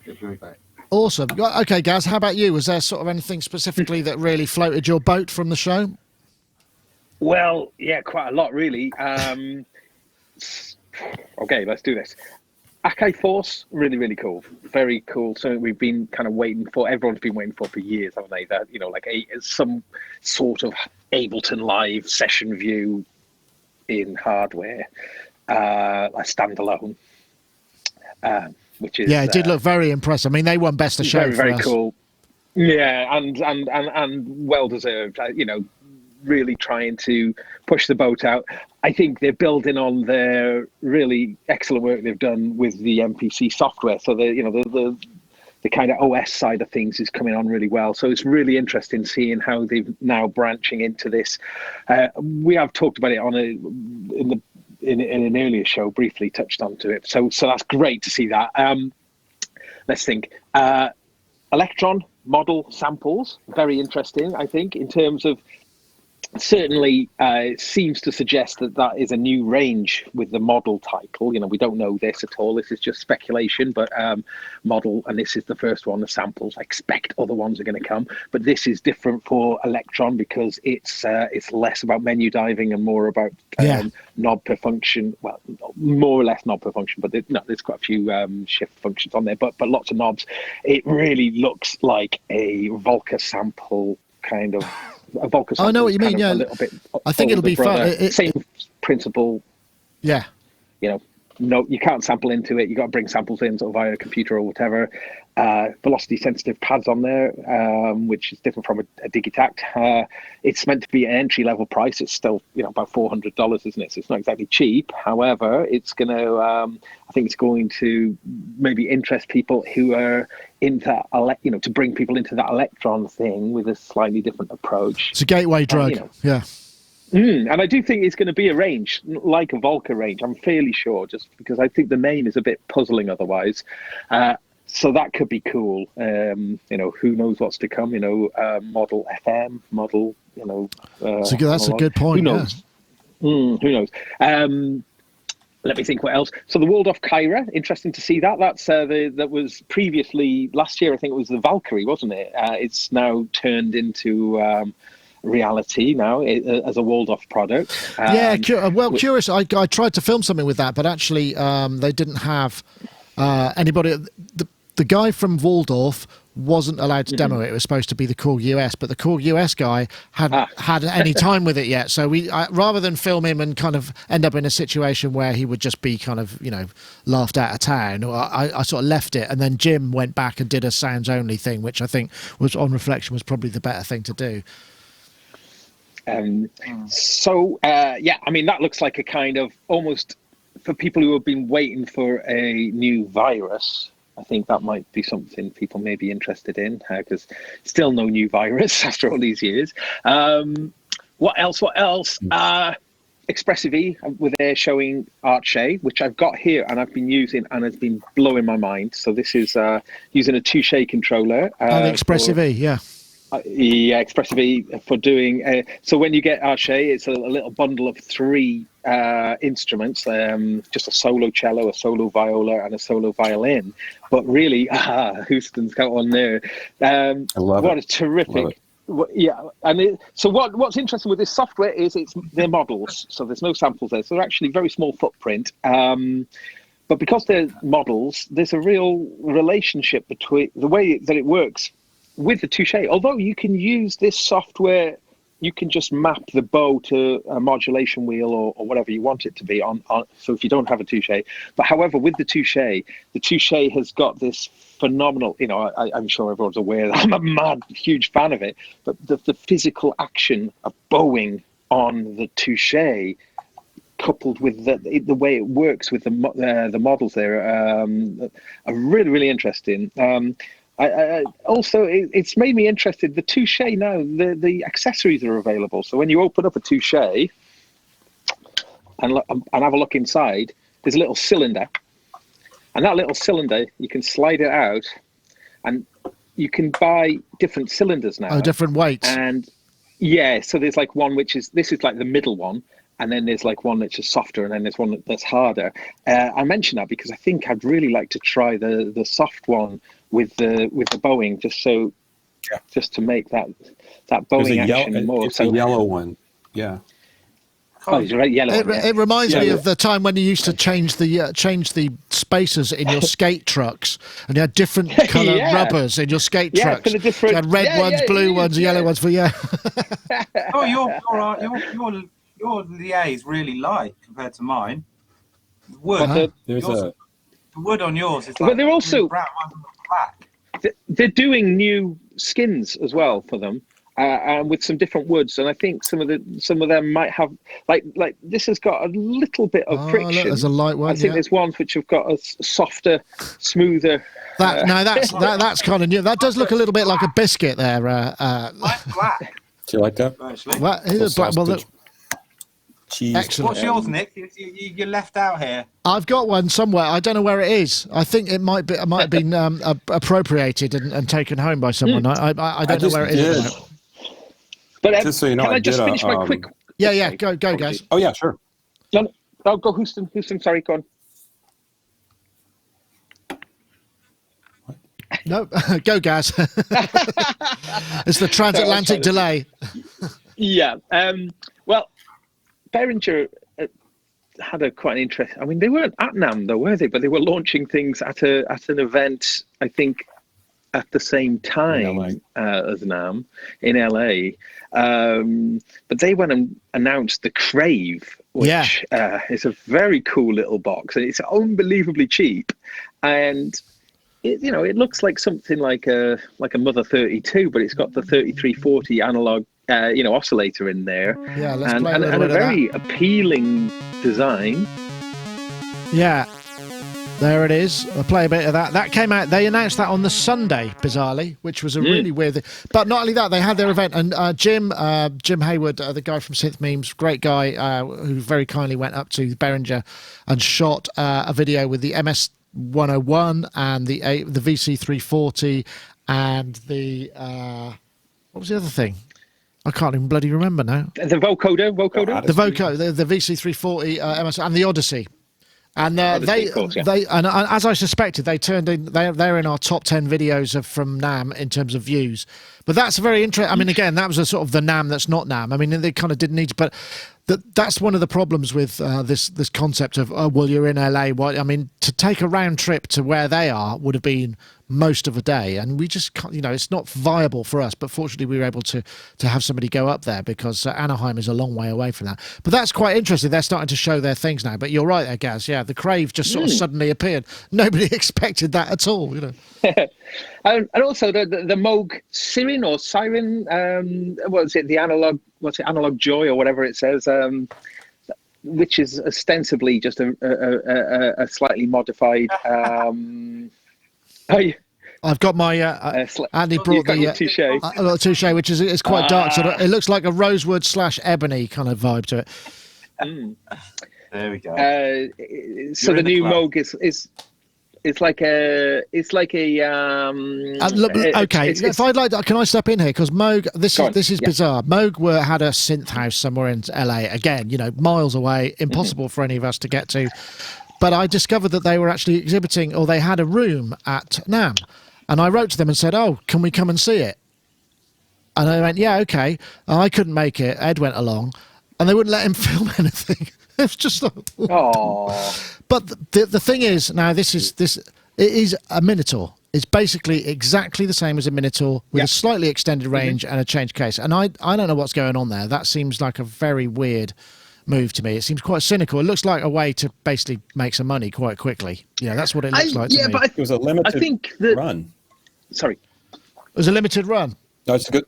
Awesome. Okay, Gaz. How about you? Was there sort of anything specifically that really floated your boat from the show? Well, yeah, quite a lot really. Okay, let's do this. Akai Force, really, really cool. Very cool. So we've been kind of waiting for, everyone's been waiting for years, haven't they? That, some sort of Ableton Live session view in hardware, a standalone, which is... Yeah, it did look very impressive. I mean, they won Best of Show very, for very us. cool. Yeah, and well-deserved, really trying to push the boat out. I think they're building on their really excellent work they've done with the MPC software. So the kind of OS side of things is coming on really well. So it's really interesting seeing how they've now branching into this. We have talked about it in an earlier show, briefly touched onto it. So that's great to see that. Let's think. Electron model samples, very interesting, I think, in terms of certainly it seems to suggest that that is a new range with the model title. You know, we don't know this at all. This is just speculation, but model, and this is the first one, the samples. I expect other ones are going to come, but this is different for Electron because it's less about menu diving and more about knob per function. Well, more or less knob per function, but there's quite a few shift functions on there, but lots of knobs. It really looks like a Volca sample kind of. A Volca sample. I know what you mean. Yeah, a little bit. I think it'll be fun. Same principle. Yeah. You know, no, you can't sample into it. You got to bring samples in sort of via a computer or whatever. Velocity sensitive pads on there, which is different from a Digitact. It's meant to be an entry level price. It's still, you know, about $400, isn't it? So it's not exactly cheap. However, it's going to, I think it's going to maybe interest people who are into, you know, to bring people into that Electron thing with a slightly different approach. It's a gateway drug. You know. Yeah. And I do think it's going to be a range, like a Volca range. I'm fairly sure, just because I think the name is a bit puzzling otherwise. So that could be cool. You know, who knows what's to come? You know, model FM, model. You know, so that's a good point. Who knows? Yeah. Who knows? Let me think what else. So the Waldorf Kyra, interesting to see that. That's that was previously last year. I think it was the Valkyrie, wasn't it? It's now turned into. Reality now as a Waldorf product. Curious. I tried to film something with that, but actually they didn't have anybody. The guy from Waldorf wasn't allowed to demo it. It was supposed to be the Core US, but the Core US guy hadn't had any time with it yet. So rather than film him and kind of end up in a situation where he would just be kind of, you know, laughed out of town, I sort of left it. And then Jim went back and did a sounds only thing, which I think was, on reflection, was probably the better thing to do. I mean, that looks like a kind of almost for people who have been waiting for a new virus. I think that might be something people may be interested in because still no new virus after all these years. What else? Expressive E, where they're showing Arche, which I've got here and I've been using and has been blowing my mind. So this is using a Touche controller. The Expressive E, yeah. Expressive E for doing. So when you get Arche, it's a little bundle of 3 instruments, just a solo cello, a solo viola, and a solo violin. But really, Houston's got one there. I love what it. a terrific. So what's interesting with this software is they're models, so there's no samples there. So they're actually very small footprint. But because they're models, there's a real relationship between the way that it works with the Touche. Although you can use this software, you can just map the bow to a modulation wheel or whatever you want it to be on. So if you don't have a Touche, but however, with the Touche has got this phenomenal, you know, I'm sure everyone's aware that I'm a huge fan of it, but the physical action of bowing on the Touche, coupled with the way it works with the models there, are really, really interesting. Also, it's made me interested. The Touche now, the accessories are available. So when you open up a Touche and have a look inside, there's a little cylinder. And that little cylinder, you can slide it out and you can buy different cylinders now. Oh, different weights. And so there's like one this is like the middle one. And then there's like one that's just softer, and then there's one that's harder. I mention that because I think I'd really like to try the soft one with the bowing, just to make that bowing action more. It's a yellow one, yeah. Oh, it's right, yellow. It reminds me of the time when you used to change the spacers in your skate trucks, and you had different colour rubbers in your skate trucks. For the different, you had red ones, blue ones, yellow ones for Oh, your liais is really light compared to mine. Wood. The wood on yours is like, but they're also brown, black. They're doing new skins as well for them, and with some different woods. And I think some of them might have like this has got a little bit of friction. Look, there's a light one. I think there's ones which have got a softer, smoother. That's kind of new. That does look a little bit like a biscuit there. Mine's black. Do you like that? Actually. Well, here's black. Well, look. Cheese. Excellent. What's yours, Nick? You're left out here. I've got one somewhere. I don't know where it is. I think it might have been appropriated and taken home by someone. I don't know where it is. But Just so you know, can I I just did finish my quick? Yeah. Go, guys. Oh yeah, sure. No, go, Houston. Sorry, go on. No, go, Gaz. It's the transatlantic delay. Yeah. Well, Behringer had a quite an interest. I mean, they weren't at NAMM though, were they? But they were launching things at an event, I think, at the same time as NAMM in LA. But they went and announced the Crave, which is a very cool little box, and it's unbelievably cheap. And it looks like something like a Mother 32, but it's got the 3340 analog, oscillator in there. Yeah, let's and, play and, a and little a bit of very that. appealing design. Yeah, there it is. I'll play a bit of that. That came out. They announced that on the Sunday, bizarrely, which was a really weird thing. But not only that, they had their event, and Jim Hayward, the guy from Synth Memes, great guy, who very kindly went up to Behringer and shot a video with the MS 101 and the VC 340 and the what was the other thing? I can't even bloody remember now. The vocoder. The vocoder, the VC 340 MS and the Odyssey. And they as I suspected, they turned in. They're in our top 10 videos from NAMM in terms of views. But that's very interesting. I mean, again, that was a sort of the NAMM that's not NAMM. I mean, they kind of didn't need to, but that's one of the problems with this concept of you're in LA. I mean, to take a round trip to where they are would have been most of a day, and we just can't, it's not viable for us. But fortunately, we were able to have somebody go up there because Anaheim is a long way away from that. But that's quite interesting. They're starting to show their things now. But you're right there, Gaz. Yeah, the Crave just sort of suddenly appeared. Nobody expected that at all. And also the Moog Siren or Siren, what's it? The analog, Analog Joy or whatever it says, which is ostensibly just a slightly modified. I've got my Andy brought the touche, which is quite dark. So it looks like a rosewood / ebony kind of vibe to it. There we go. So the new Moog is. It's like a okay. If I'd like, can I step in here? Because Moog, this is bizarre. Moog had a synth house somewhere in LA. Again, miles away, impossible for any of us to get to. But I discovered that they were actually exhibiting, or they had a room at NAMM, and I wrote to them and said, "Oh, can we come and see it?" And they went, "Yeah, okay." And I couldn't make it. Ed went along, and they wouldn't let him film anything. It was just like, oh. But the thing is, now it is a Minotaur. It's basically exactly the same as a Minotaur with a slightly extended range and a changed case. And I don't know what's going on there. That seems like a very weird move to me. It seems quite cynical. It looks like a way to basically make some money quite quickly. That's what it looks like to me. But It was a limited run. Sorry. It was a limited run. No, it's good.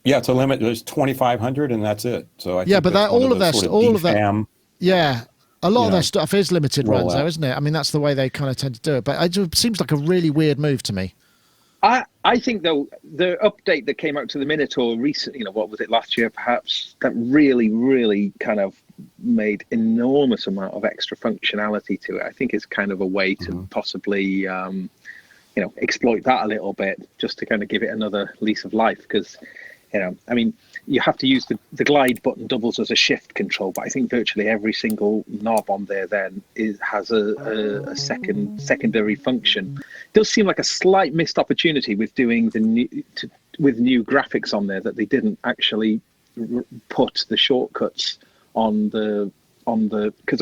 Yeah, it's a limit. There's 2,500, and that's it. So I think but all of that. Yeah, a lot of their stuff is limited runs, though, isn't it? I mean, that's the way they kind of tend to do it. But it seems like a really weird move to me. I think, though, the update that came out to the Minotaur recently, what was it, last year perhaps, that really, really kind of made enormous amount of extra functionality to it. I think it's kind of a way to possibly, exploit that a little bit, just to kind of give it another lease of life. Because, I mean, you have to use the glide button doubles as a shift control, but I think virtually every single knob on there then has a secondary function. It does seem like a slight missed opportunity with doing with new graphics on there, that they didn't actually put the shortcuts on the because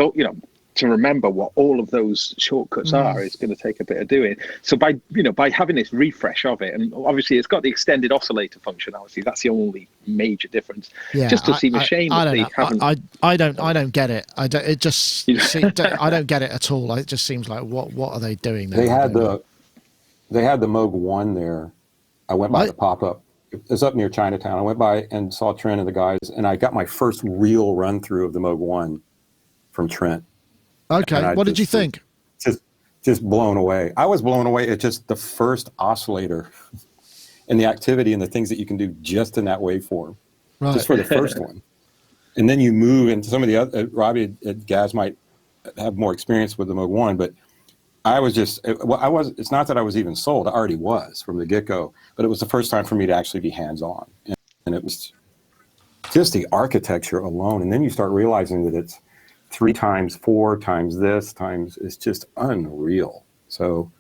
to remember what all of those shortcuts are is going to take a bit of doing. So by having this refresh of it, and obviously it's got the extended oscillator functionality, that's the only major difference. Just does seem a shame that they haven't. I don't get it. I don't get it at all. It just seems like what are they doing there? They had the Moog 1 there. I went by the pop-up. It's up near Chinatown. I went by and saw Trent and the guys, and I got my first real run through of the Moog 1 from Trent. Okay, what did you think? Just blown away. I was blown away at just the first oscillator and the activity and the things that you can do just in that waveform, just for the first one. And then you move into some of the other. Robbie, Gaz might have more experience with the Moog 1, but I was just. It's not that I was even sold. I already was from the get-go, but it was the first time for me to actually be hands-on, and it was just the architecture alone. And then you start realizing that it's 3 times 4 times this times, it's just unreal. So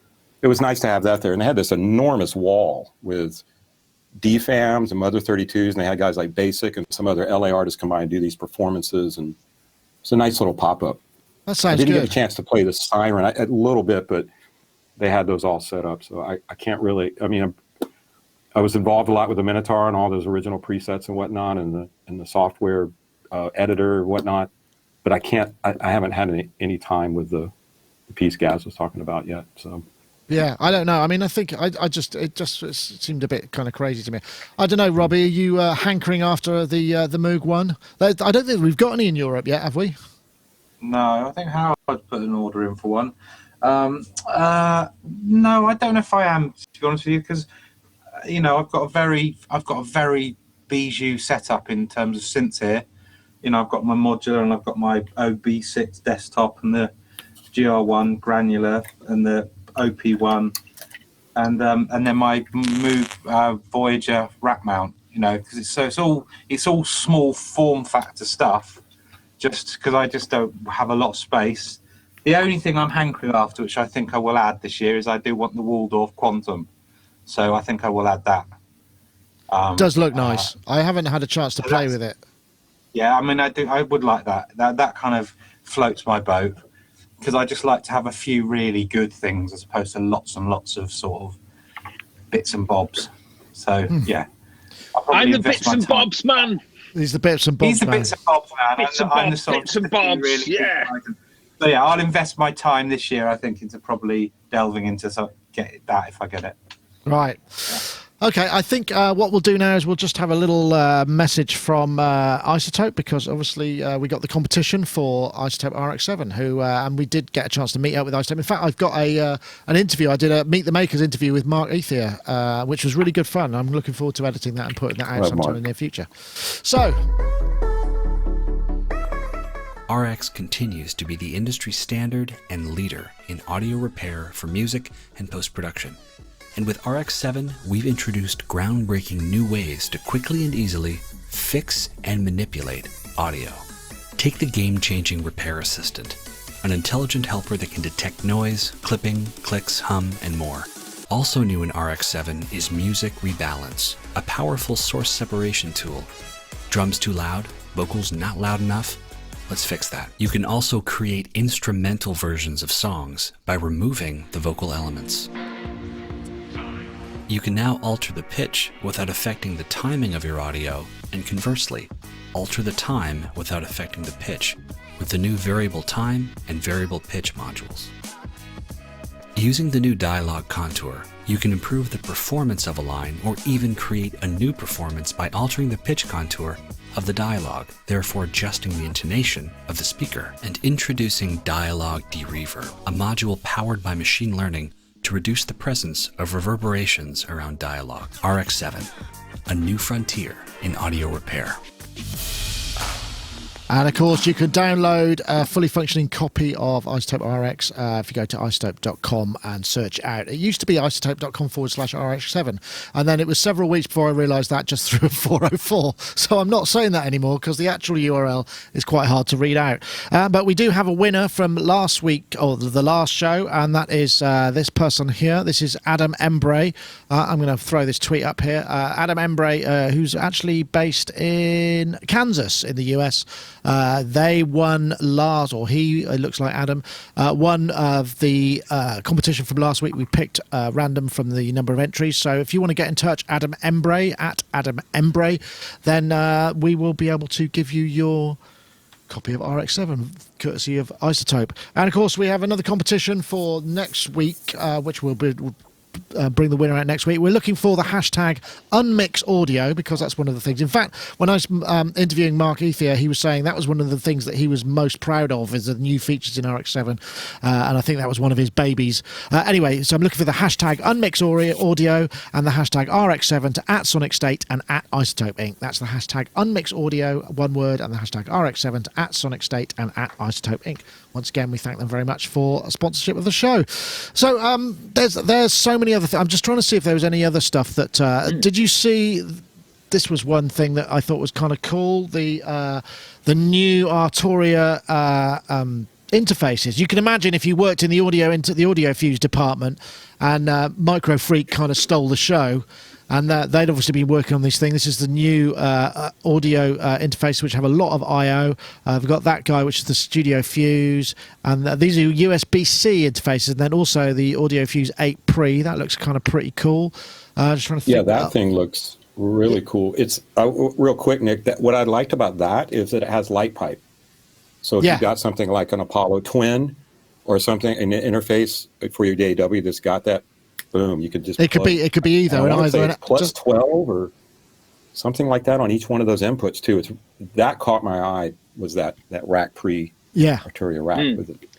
it was nice to have that there. And they had this enormous wall with DFAMs and Mother 32s, and they had guys like Basic and some other LA artists come by and do these performances, and it's a nice little pop-up. That sounds I didn't good. get a chance to play the Siren a little bit, but they had those all set up, so I can't really, I mean, I was involved a lot with the Minotaur and all those original presets and whatnot, and the software editor and whatnot, but I haven't had any time with the piece Gaz was talking about yet, so. Yeah, I don't know. I mean, I think it just seemed a bit kind of crazy to me. I don't know, Robbie, are you hankering after the Moog one? I don't think we've got any in Europe yet, have we? No, I think Howard put an order in for one. No, I don't know if I am, to be honest with you, because I've got a very bijou setup in terms of synths here. I've got my modular and I've got my OB6 desktop and the GR1 granular and the OP1 and then my Moog Voyager rack mount. Because it's all small form factor stuff. Just because I just don't have a lot of space. The only thing I'm hankering after, which I think I will add this year, is I do want the Waldorf Quantum. So I think I will add that. It does look nice. I haven't had a chance to play with it. Yeah, I mean, I would like that. That kind of floats my boat, because I just like to have a few really good things as opposed to lots and lots of sort of bits and bobs. So, yeah. I'm the bits and bobs man. He's the bits and bobs man. He's the bits and bobs man. Bits and bobs, bits and bobs, really yeah. So yeah, I'll invest my time this year, I think, into probably delving into get that if I get it. Right. Okay, I think what we'll do now is we'll just have a little message from Isotope, because obviously we got the competition for Isotope RX7, and we did get a chance to meet up with Isotope. In fact, I've got an interview. I did a Meet the Makers interview with Mark Ethier, which was really good fun. I'm looking forward to editing that and putting that out sometime in the near future. So, RX continues to be the industry standard and leader in audio repair for music and post-production. And with RX7, we've introduced groundbreaking new ways to quickly and easily fix and manipulate audio. Take the game-changing Repair Assistant, an intelligent helper that can detect noise, clipping, clicks, hum, and more. Also new in RX7 is Music Rebalance, a powerful source separation tool. Drums too loud? Vocals not loud enough? Let's fix that. You can also create instrumental versions of songs by removing the vocal elements. You can now alter the pitch without affecting the timing of your audio, and conversely, alter the time without affecting the pitch with the new variable time and variable pitch modules. Using the new dialogue contour, you can improve the performance of a line or even create a new performance by altering the pitch contour of the dialogue, therefore adjusting the intonation of the speaker, and introducing Dialogue Dereverb, a module powered by machine learning to reduce the presence of reverberations around dialogue. RX7, a new frontier in audio repair. And of course, you can download a fully functioning copy of Isotope RX if you go to isotope.com and search out. It used to be isotope.com/RX7, and then it was several weeks before I realised that just through a 404. So I'm not saying that anymore because the actual URL is quite hard to read out. But we do have a winner from last week, or the last show, and that is this person here. This is Adam Embray. I'm going to throw this tweet up here. Adam Embray, who's actually based in Kansas in the US. They won last, or he, it looks like Adam, won of the competition from last week. We picked random from the number of entries. So if you want to get in touch, Adam Embray, at Adam Embray, then we will be able to give you your copy of RX7, courtesy of Isotope. And of course, we have another competition for next week, which will be... bring the winner out next week. We're looking for the hashtag unmix audio, because that's one of the things. In fact, when I was interviewing Mark Ethier, he was saying that was one of the things that he was most proud of, is the new features in RX7, and I think that was one of his babies. Anyway, so I'm looking for the hashtag unmix audio and the hashtag RX7 to at Sonicstate and at Isotope Inc. That's the hashtag unmix audio, one word, and the hashtag RX7 to at Sonicstate and at Isotope Inc. Once again, we thank them very much for a sponsorship of the show. So there's so many other things. I'm just trying to see if there was any other stuff that... Did you see this was one thing that I thought was kind of cool. The new Arturia interfaces. You can imagine if you worked in the audio fuse department, and Micro Freak kind of stole the show, and they'd obviously been working on these things. This is the new audio interface, which have a lot of I/O. We've got that guy, which is the Studio Fuse, and these are USB-C interfaces, and then also the Audio Fuse 8 Pre. That looks kind of pretty cool. Just trying to think. Yeah, that thing looks really cool. It's real quick, Nick. What I liked about that is that it has light pipe. So if you've got something like an Apollo Twin or something, an interface for your DAW that's got that, boom, you could just. It could be either. It's plus 12 or something like that on each one of those inputs too. That caught my eye. Was that rack pre? Yeah, Arturia rack.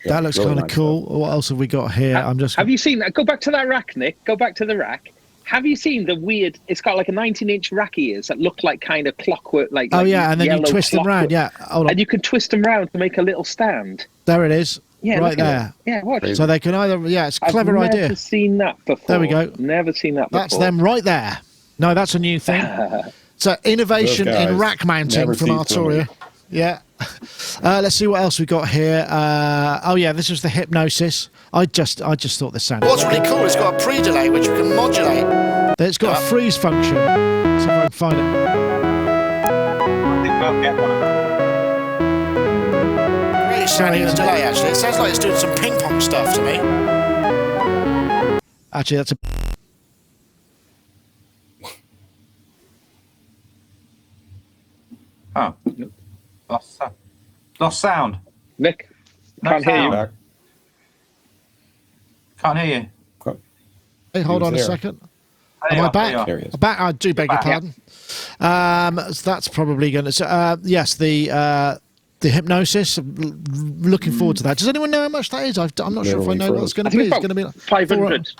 That looks really kind of cool. What else have we got here? Have you seen that? Go back to that rack, Nick. Go back to the rack. Have you seen the weird? It's got like a 19-inch rack ears that look like kind of clockwork, like and then you twist them around. Yeah, and you can twist them around to make a little stand. There it is. Yeah, right there. Yeah, watch. So they can either. Yeah, it's a clever idea. I've never seen that before. There we go. Never seen that before. That's them right there. No, that's a new thing. So innovation in rack mounting from Arturia. Yeah. Let's see what else we got here. This was the Hypnosis. I just thought this sounded. What's really cool? It's got a pre-delay which you can modulate. It's got a freeze function. See if I can find it. I think we'll get one. Really sounding the delay. Actually, it sounds like it's doing some ping pong stuff to me. Actually, that's a. Oh, lost sound. Nick, can't hear you. Can't hear you. Hey, hold on a second. Am I back? Back. I do beg your pardon. So that's probably going to. Yes, the Hypnosis. Looking forward to that. Does anyone know how much that is? I'm not sure if I know what it's going to be. It's going to be like 500.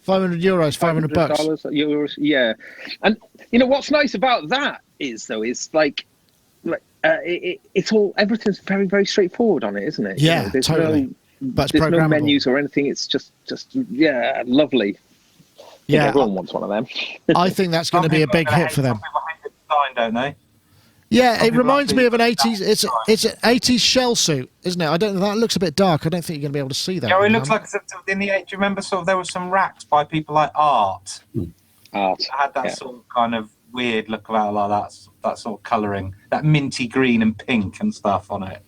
500 euros, $500 bucks. Euros, yeah. And you know what's nice about that is like it's all everything's very, very straightforward on it, isn't it? Yeah, totally. There's no menus or anything. It's just lovely. Yeah, everyone wants one of them. I think that's going to be a big hit for them. People hate the design, don't they? Yeah, it reminds me of an 80s. It's an 80s shell suit, isn't it? I don't know. That looks a bit dark. I don't think you're going to be able to see that. Yeah, it looks like in the 80s. Do you remember there were some racks by people like Art? Art. It had that sort of kind of weird look about like that sort of colouring, that minty green and pink and stuff on it.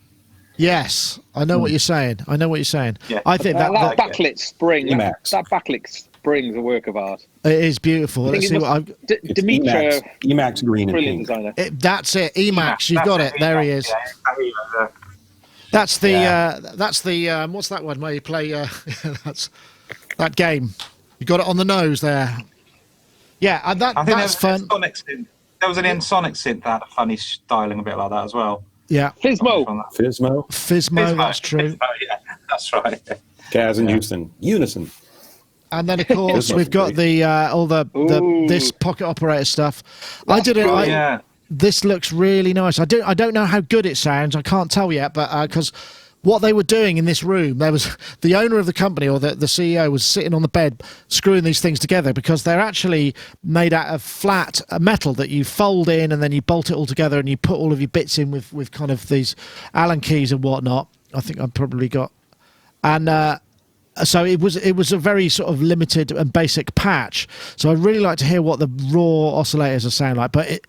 Yes, I know what you're saying. Yeah. I think that backlit spring. That backlit spring's a work of art. It is beautiful. Let's see what I've. Dimitra, Emacs green and brilliant pink. designer. That's it. Emacs. You've got it. There he is. Yeah. That's the. What's that one where you play? That's that game. You got it on the nose there. Yeah, and that's fun. There was an Sonic synth that had a funny styling a bit like that as well. Yeah. Fismo, that's true. Yeah, that's right. Kaz and Unison. And then of course we've got the this pocket operator stuff. This looks really nice. I don't know how good it sounds. I can't tell yet, but because what they were doing in this room, there was the owner of the company or the CEO was sitting on the bed screwing these things together because they're actually made out of flat metal that you fold in and then you bolt it all together and you put all of your bits in with kind of these Allen keys and whatnot. I think I've probably got. And so it was a very sort of limited and basic patch. So I'd really like to hear what the raw oscillators sound like. But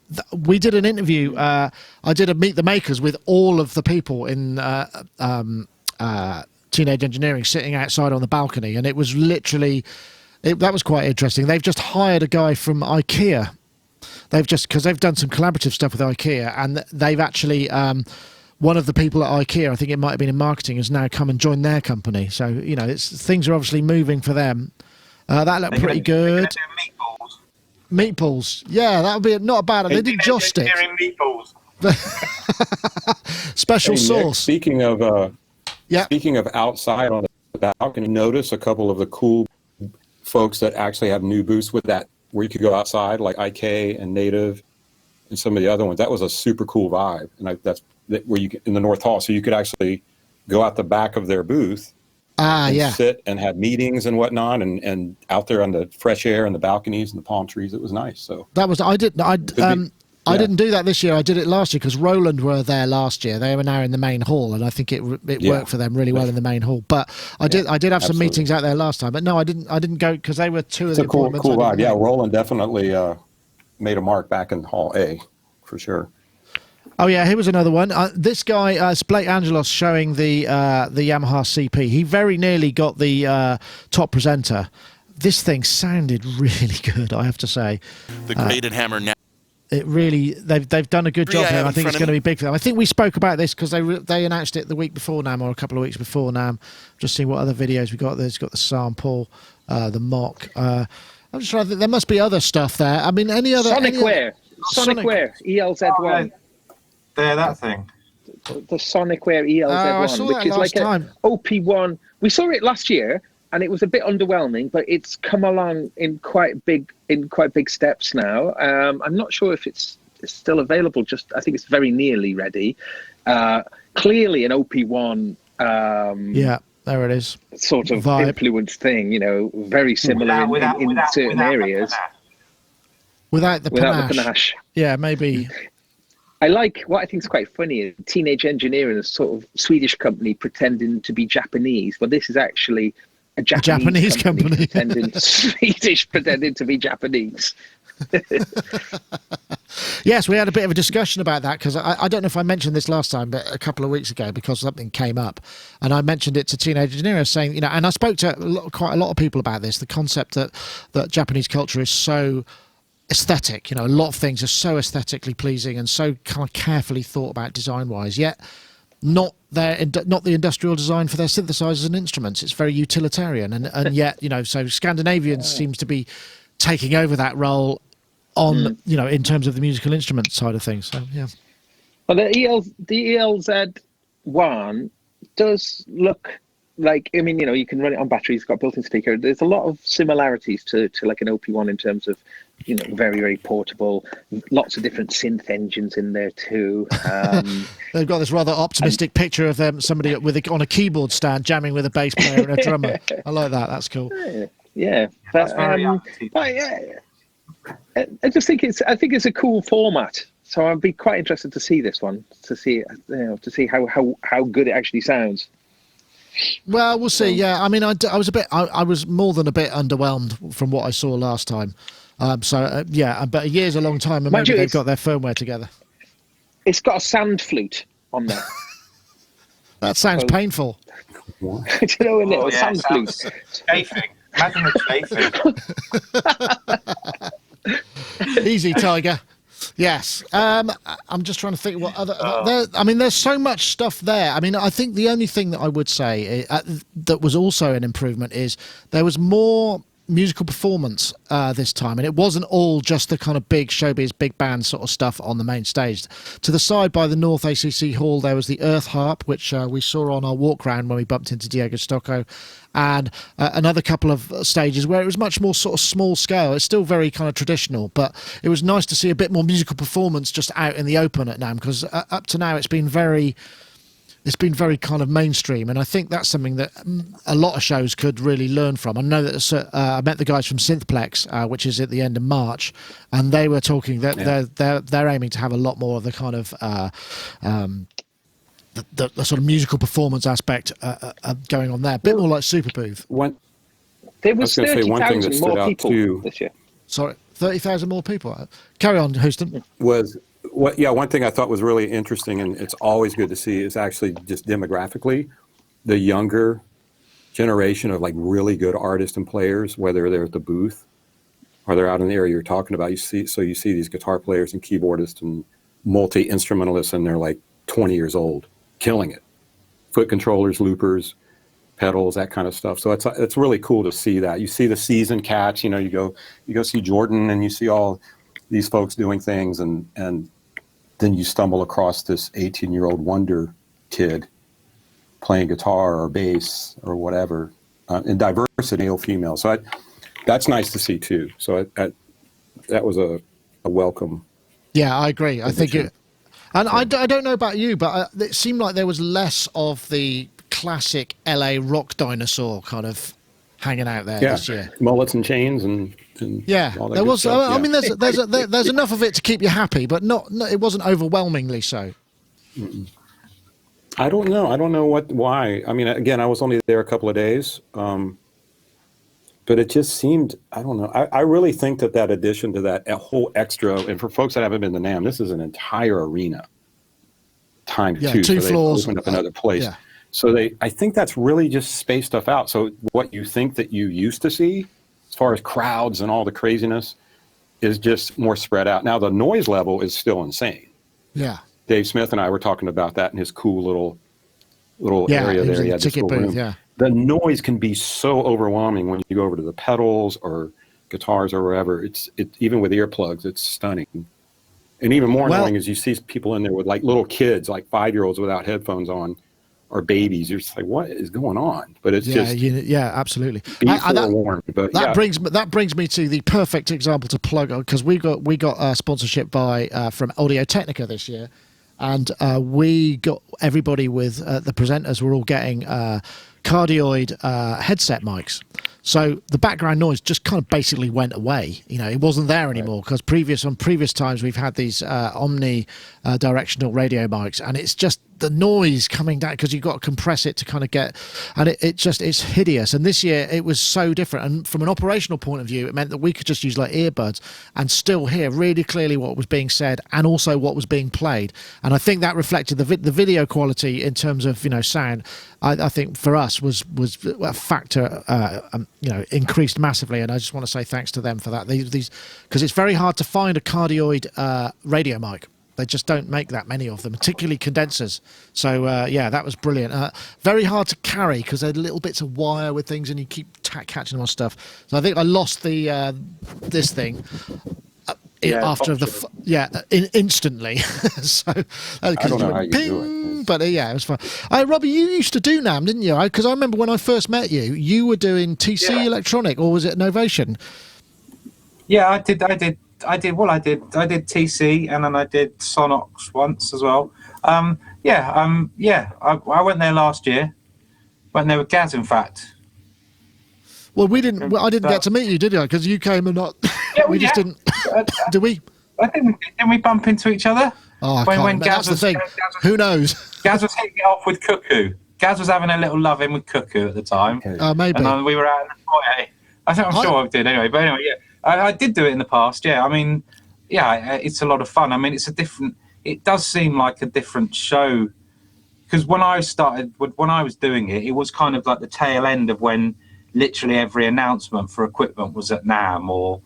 we did an interview. I did a Meet the Makers with all of the people in Teenage Engineering sitting outside on the balcony, and it was literally that was quite interesting. They've just hired a guy from IKEA. Because they've done some collaborative stuff with IKEA, and they've actually. One of the people at IKEA, I think it might have been in marketing, has now come and joined their company. So, things are obviously moving for them. That looked pretty good. Meatballs. Yeah, that would be not bad. They did joss stick. Meatballs. Special sauce. Speaking of outside on the balcony, notice a couple of the cool folks that actually have new booths with that, where you could go outside, like IK and Native and some of the other ones. That was a super cool vibe. And that's where you get in the North Hall. So you could actually go out the back of their booth and yeah. sit and have meetings and whatnot, and out there on the fresh air and the balconies and the palm trees. It was nice. So That was I didn't do that this year. I did it last year because Roland were there last year. They were now in the main hall, and I think it worked for them really well in the main hall. But I did have some Absolutely. meetings out there last time. But no, I didn't go because they were two of it's the a cool appointments I vibe. didn't Yeah, make. Roland definitely made a mark back in Hall A, for sure. Oh yeah, here was another one. This guy, it's Blake Angelos, showing the Yamaha CP. He very nearly got the top presenter. This thing sounded really good, I have to say. The graded hammer now. It really, they've done a good job I here. have I in think it's front of going to me. be big for them. I think we spoke about this because they announced it the week before NAMM or a couple of weeks before NAMM. Just seeing what other videos we got. There's got the sample, the mock. I'm just trying to think. There must be other stuff there. I mean, any other Sonicware ELZ1. There, that thing. The Sonicware I saw ELZ1, that which is last like time. an OP1. We saw it last year, and it was a bit underwhelming, but it's come along in quite big steps now. I'm not sure if it's still available. I think it's very nearly ready. Clearly, an OP1. Yeah, there it is. Sort of Vibe. influence thing, very similar in certain areas. Without the panache. Yeah, maybe. I like what I think is quite funny. Teenage Engineering, a sort of Swedish company pretending to be Japanese. Well, this is actually a Japanese company. pretending to be Japanese. Yes, we had a bit of a discussion about that because I don't know if I mentioned this last time, but a couple of weeks ago because something came up, and I mentioned it to Teenage Engineer, saying, and I spoke to quite a lot of people about this. The concept that Japanese culture is so aesthetic, a lot of things are so aesthetically pleasing and so kind of carefully thought about design wise, yet not the industrial design for their synthesizers and instruments. It's very utilitarian, and yet so Scandinavians seems to be taking over that role on in terms of the musical instrument side of things. So yeah. Well, the ELZ1 does look like, you can run it on batteries. It's got a built-in speaker. There's a lot of similarities to like an OP1 in terms of very, very portable. Lots of different synth engines in there too. They've got this rather optimistic picture of somebody on a keyboard stand jamming with a bass player and a drummer. I like that. That's cool. Yeah, but, I just think it's a cool format. So I'd be quite interested to see this one, to see how good it actually sounds. Well, we'll see. Yeah, I mean, I was more than a bit underwhelmed from what I saw last time. Yeah, but a ye's a long time, and maybe they've got their firmware together. It's got a sand flute on there. That sounds painful. Do you know a little sand flute? Chafing. Imagine the chafing. Easy, Tiger. Yes. I'm just trying to think what other. There's so much stuff there. I mean, I think the only thing that I would say that was also an improvement is there was more musical performance this time, and it wasn't all just the kind of big showbiz, big band sort of stuff on the main stage. To the side by the North ACC Hall, there was the Earth Harp, which we saw on our walk round when we bumped into Diego Stocco, and another couple of stages where it was much more sort of small scale. It's still very kind of traditional, but it was nice to see a bit more musical performance just out in the open at NAMM, because up to now it's been very kind of mainstream, and I think that's something that a lot of shows could really learn from. I know that I met the guys from Synthplex, which is at the end of March, and they were talking that they're aiming to have a lot more of the kind of the sort of musical performance aspect going on there. A bit more like Super Booth. There was 30,000 more people this year. Sorry, 30,000 more people. Carry on, Houston. One thing I thought was really interesting, and it's always good to see, is actually just demographically, the younger generation of like really good artists and players, whether they're at the booth or they're out in the area you're talking about. You see these guitar players and keyboardists and multi-instrumentalists, and they're like 20 years old, killing it. Foot controllers, loopers, pedals, that kind of stuff. So it's really cool to see that. You see the seasoned cats, you go see Jordan, and you see all these folks doing things, and then you stumble across this 18-year-old wonder kid playing guitar or bass or whatever, and diversity, male, female. So that's nice to see too. So that was a welcome. Yeah, I agree. I think it, and I don't know about you, but it seemed like there was less of the classic LA rock dinosaur kind of hanging out there this year. Mullets and chains and all that there good was. stuff, I mean, there's enough of it to keep you happy, but not it wasn't overwhelmingly so. Mm-mm. I don't know why. I mean, again, I was only there a couple of days, but it just seemed, I don't know. I really think that addition to that whole extra, and for folks that haven't been to NAMM, this is an entire arena times two. Two so floors. They opened up another place. Yeah. So I think that's really just spaced stuff out. So what you think that you used to see, as far as crowds and all the craziness, is just more spread out. Now the noise level is still insane. Yeah. Dave Smith and I were talking about that in his cool little area there. He had this ticket little booth, room. yeah. The noise can be so overwhelming when you go over to the pedals or guitars or wherever. It even with earplugs, it's stunning. And even more annoying is you see people in there with like little kids, like 5-year-olds without headphones on, or babies. You're just like, what is going on? But it's absolutely. Be forewarned. But that brings me to the perfect example to plug on, because we got sponsorship from Audio Technica this year. And we got everybody with the presenters were all getting cardioid headset mics. So the background noise just kind of basically went away. It wasn't there anymore, because on previous times we've had these omni-directional radio mics, and it's just the noise coming down because you've got to compress it to kind of get, and it's hideous. And this year it was so different. And from an operational point of view, it meant that we could just use like earbuds and still hear really clearly what was being said and also what was being played. And I think that reflected the video quality in terms of sound. I think for us was a factor increased massively, and I just want to say thanks to them for that. These because it's very hard to find a cardioid radio mic. They just don't make that many of them, particularly condensers. So, that was brilliant. Very hard to carry because they're little bits of wire with things and you keep catching them on stuff. So I think I lost this thing instantly. So I don't know how you do it. But it was fun. Robbie, you used to do NAMM, didn't you? Because I remember when I first met you, you were doing TC Electronic, or was it Novation? Yeah, I did TC, and then I did Sonox once as well. I went there last year. Went there with Gaz, in fact. Well, I didn't get to meet you, did I? Because you came and not. Yeah, we just didn't. Did we? I think didn't we bump into each other? Oh, when Gaz was, the thing. Who knows? Gaz was hitting it off with Cuckoo. Gaz was having a little love-in with Cuckoo at the time. Maybe. And we were out in the foyer. I'm sure I did anyway. But anyway, yeah. I did do it in the past, yeah. I mean, it's a lot of fun. I mean, it does seem like a different show. Because when I was doing it, it was kind of like the tail end of when literally every announcement for equipment was at NAMM or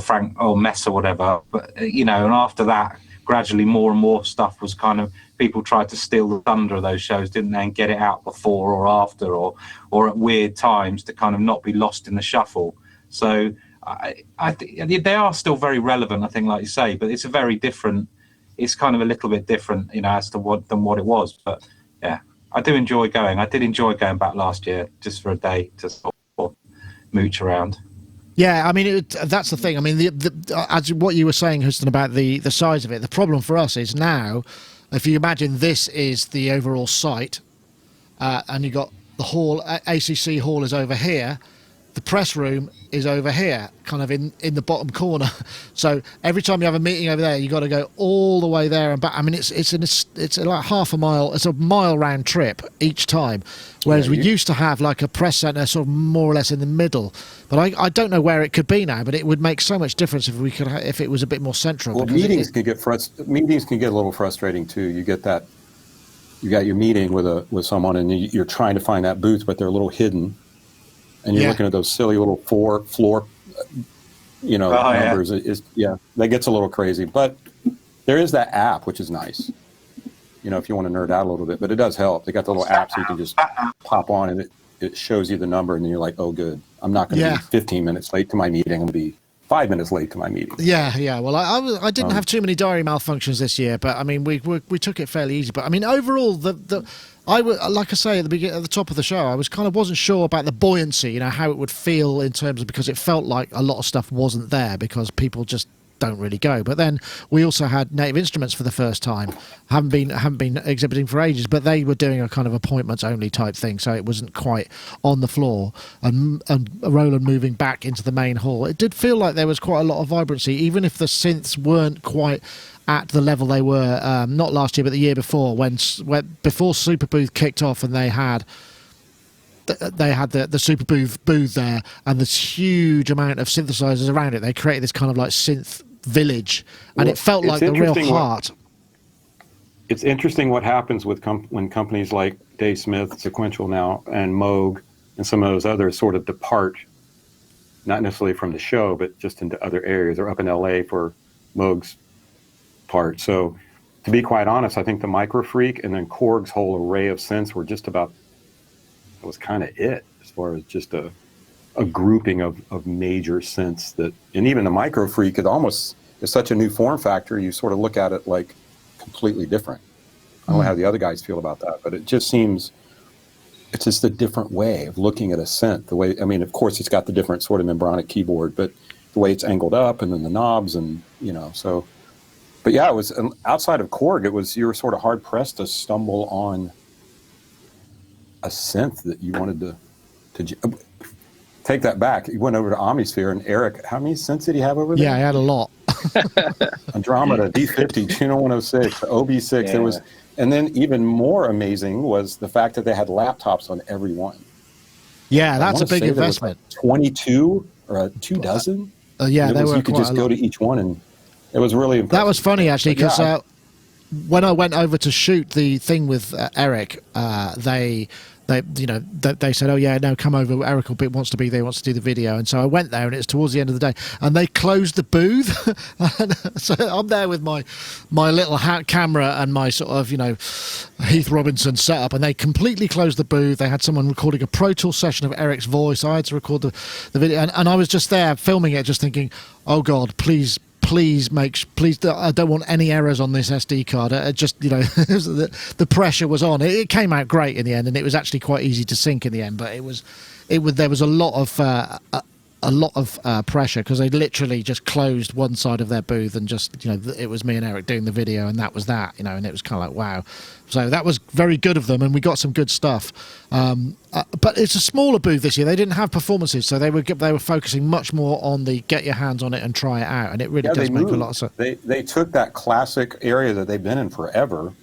Frank or Mess or whatever. But, and after that, gradually more and more stuff was kind of, people tried to steal the thunder of those shows, didn't they, and get it out before or after or at weird times to kind of not be lost in the shuffle. So I think they are still very relevant, I think, like you say, but it's kind of a little bit different, as to than what it was. But yeah, I do enjoy going. I did enjoy going back last year just for a day to sort of mooch around. Yeah, I mean, that's the thing. I mean, as what you were saying, Huston, about the size of it, the problem for us is now, if you imagine this is the overall site, and you got the hall, ACC hall is over here, the press room is over here, kind of in the bottom corner. So every time you have a meeting over there, you got to go all the way there and back. I mean, it's like half a mile. It's a mile round trip each time. Whereas we used to have like a press centre sort of more or less in the middle. But I don't know where it could be now. But it would make so much difference if if it was a bit more central. Well, meetings can get a little frustrating too. You got your meeting with someone, and you're trying to find that booth, but they're a little hidden. And you're looking at those silly little floor, numbers. That gets a little crazy. But there is that app, which is nice. If you want to nerd out a little bit, but it does help. They got the little app so you can just pop on and it shows you the number, and then you're like, oh, good. I'm not going to be 15 minutes late to my meeting. I'm going to be 5 minutes late to my meeting. Yeah. Well, I didn't have too many diary malfunctions this year, but I mean, we took it fairly easy. But I mean, overall, like I say at the top of the show, I wasn't sure about the buoyancy, how it would feel in terms of, because it felt like a lot of stuff wasn't there because people just don't really go. But then we also had Native Instruments for the first time. Haven't been exhibiting for ages, but they were doing a kind of appointments only type thing, so it wasn't quite on the floor. And Roland moving back into the main hall, it did feel like there was quite a lot of vibrancy, even if the synths weren't quite at the level they were not last year but the year before, when before Super Booth kicked off, and they had the Super booth there, and this huge amount of synthesizers around it. They created this kind of like synth village, and it felt like the real heart. It's interesting what happens with when companies like Dave Smith, Sequential now, and Moog, and some of those others sort of depart, not necessarily from the show, but just into other areas. They're up in LA for Moog's part. So to be quite honest, I think the Micro Freak and then Korg's whole array of synths were just about, it was kind of it as far as just a grouping of major synths that, and even the Micro Freak, it almost is such a new form factor, you sort of look at it like completely different. I don't know how the other guys feel about that, but it just seems, it's just a different way of looking at a synth. The way, I mean, of course it's got the different sort of membronic keyboard, but the way it's angled up and then the knobs and, you know, so, but yeah, it was outside of Korg, it was, you were sort of hard pressed to stumble on a synth that you wanted to take that back. You went over to Omnisphere, and Eric, how many synths did he have over there? Yeah, I had a lot. Andromeda, D50, Juno 106, OB6. There was, and then even more amazing was the fact that they had laptops on every one. Yeah, that's a big investment. Like 22 or 2 dozen. Yeah, they were. You could just go to each one, and it was really impressive. That was funny actually, because when I went over to shoot the thing with Eric, they said, oh yeah, no, come over, Eric wants to be there, wants to do the video. And so I went there, and it's towards the end of the day, and they closed the booth. So I'm there with my little camera and my sort of, Heath Robinson setup, and they completely closed the booth. They had someone recording a Pro Tools session of Eric's voice. I had to record the video, and I was just there filming it, just thinking, oh God, please, I don't want any errors on this SD card. The pressure was on. It came out great in the end, and it was actually quite easy to sync in the end. But there was a lot of pressure, because they literally just closed one side of their booth, and just it was me and Eric doing the video, and that was that. And it was kind of like, wow. So that was very good of them, and we got some good stuff. But it's a smaller booth this year. They didn't have performances, so they were focusing much more on the get your hands on it and try it out, and it really does make a lot of sense. They took that classic area that they've been in forever,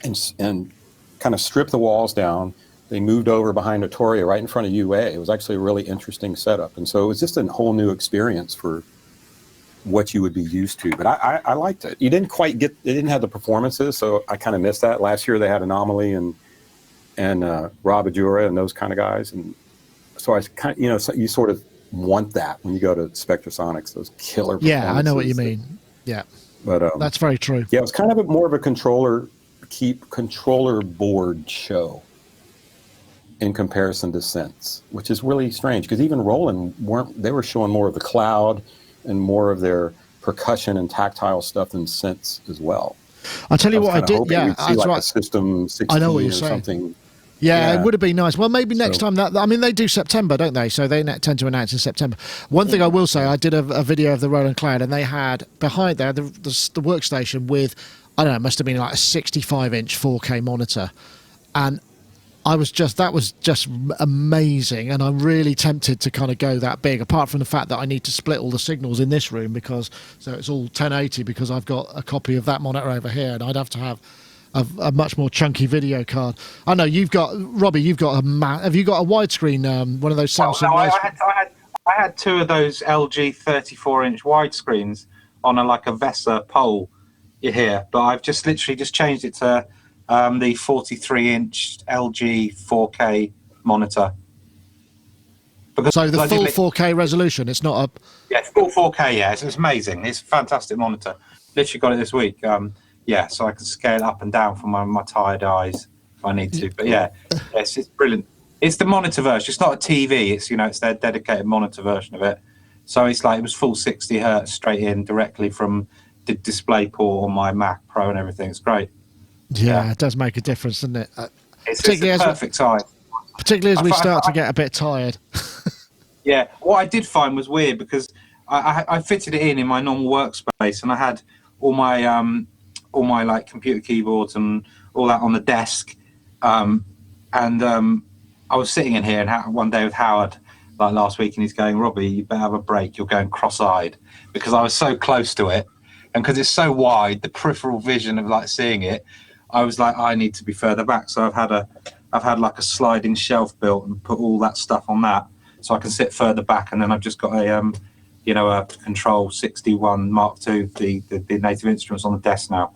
and kind of stripped the walls down. They moved over behind Notoria right in front of UA. It was actually a really interesting setup, and so it was just a whole new experience for what you would be used to. But I liked it. You didn't quite they didn't have the performances, so I kind of missed that. Last year they had Anomaly and Rob Ajura and those kind of guys, and so I kind of, so you sort of want that when you go to Spectrasonics, those killer performances. Yeah, I know what you mean. Yeah, but that's very true. Yeah, it was kind of more of a controller board show in comparison to synths, which is really strange, because even Roland they were showing more of the cloud and more of their percussion and tactile stuff than synths as well. I'll tell you what I did. Yeah, we'd see like a System 16 I know what you're or saying. Something. Yeah, it would have been nice. Well, maybe next time. They do September, don't they? So they tend to announce in September. One thing I will say, I did a video of the Roland Cloud, and they had behind there the workstation with, I don't know, it must have been like a 65-inch 4K monitor, and that was just amazing, and I'm really tempted to kind of go that big, apart from the fact that I need to split all the signals in this room, so it's all 1080, because I've got a copy of that monitor over here, and I'd have to have a much more chunky video card. I know Robbie, have you got a widescreen, one of those Samsung? No, I had 2 of those LG 34-inch widescreens on a VESA pole here, but I've just literally changed it to the 43-inch LG 4K monitor. So the full 4K resolution, it's not a... Yeah, full 4K, yeah. It's amazing. It's a fantastic monitor. Literally got it this week. So I can scale up and down for my tired eyes if I need to. But it's brilliant. It's the monitor version. It's not a TV. It's their dedicated monitor version of it. So it was full 60 hertz straight in directly from the display port on my Mac Pro and everything. It's great. Yeah, it does make a difference, doesn't it? It's the perfect size. Particularly as we start to get a bit tired. Yeah, what I did find was weird, because I fitted it in my normal workspace, and I had all my like computer keyboards and all that on the desk. I was sitting in here and one day with Howard like last week, and he's going, Robbie, you better have a break. You're going cross-eyed, because I was so close to it, and because it's so wide, the peripheral vision of like seeing it, I was like, I need to be further back. So I've had like a sliding shelf built and put all that stuff on that, so I can sit further back. And then I've just got a Control 61 Mark II, the Native Instruments on the desk now.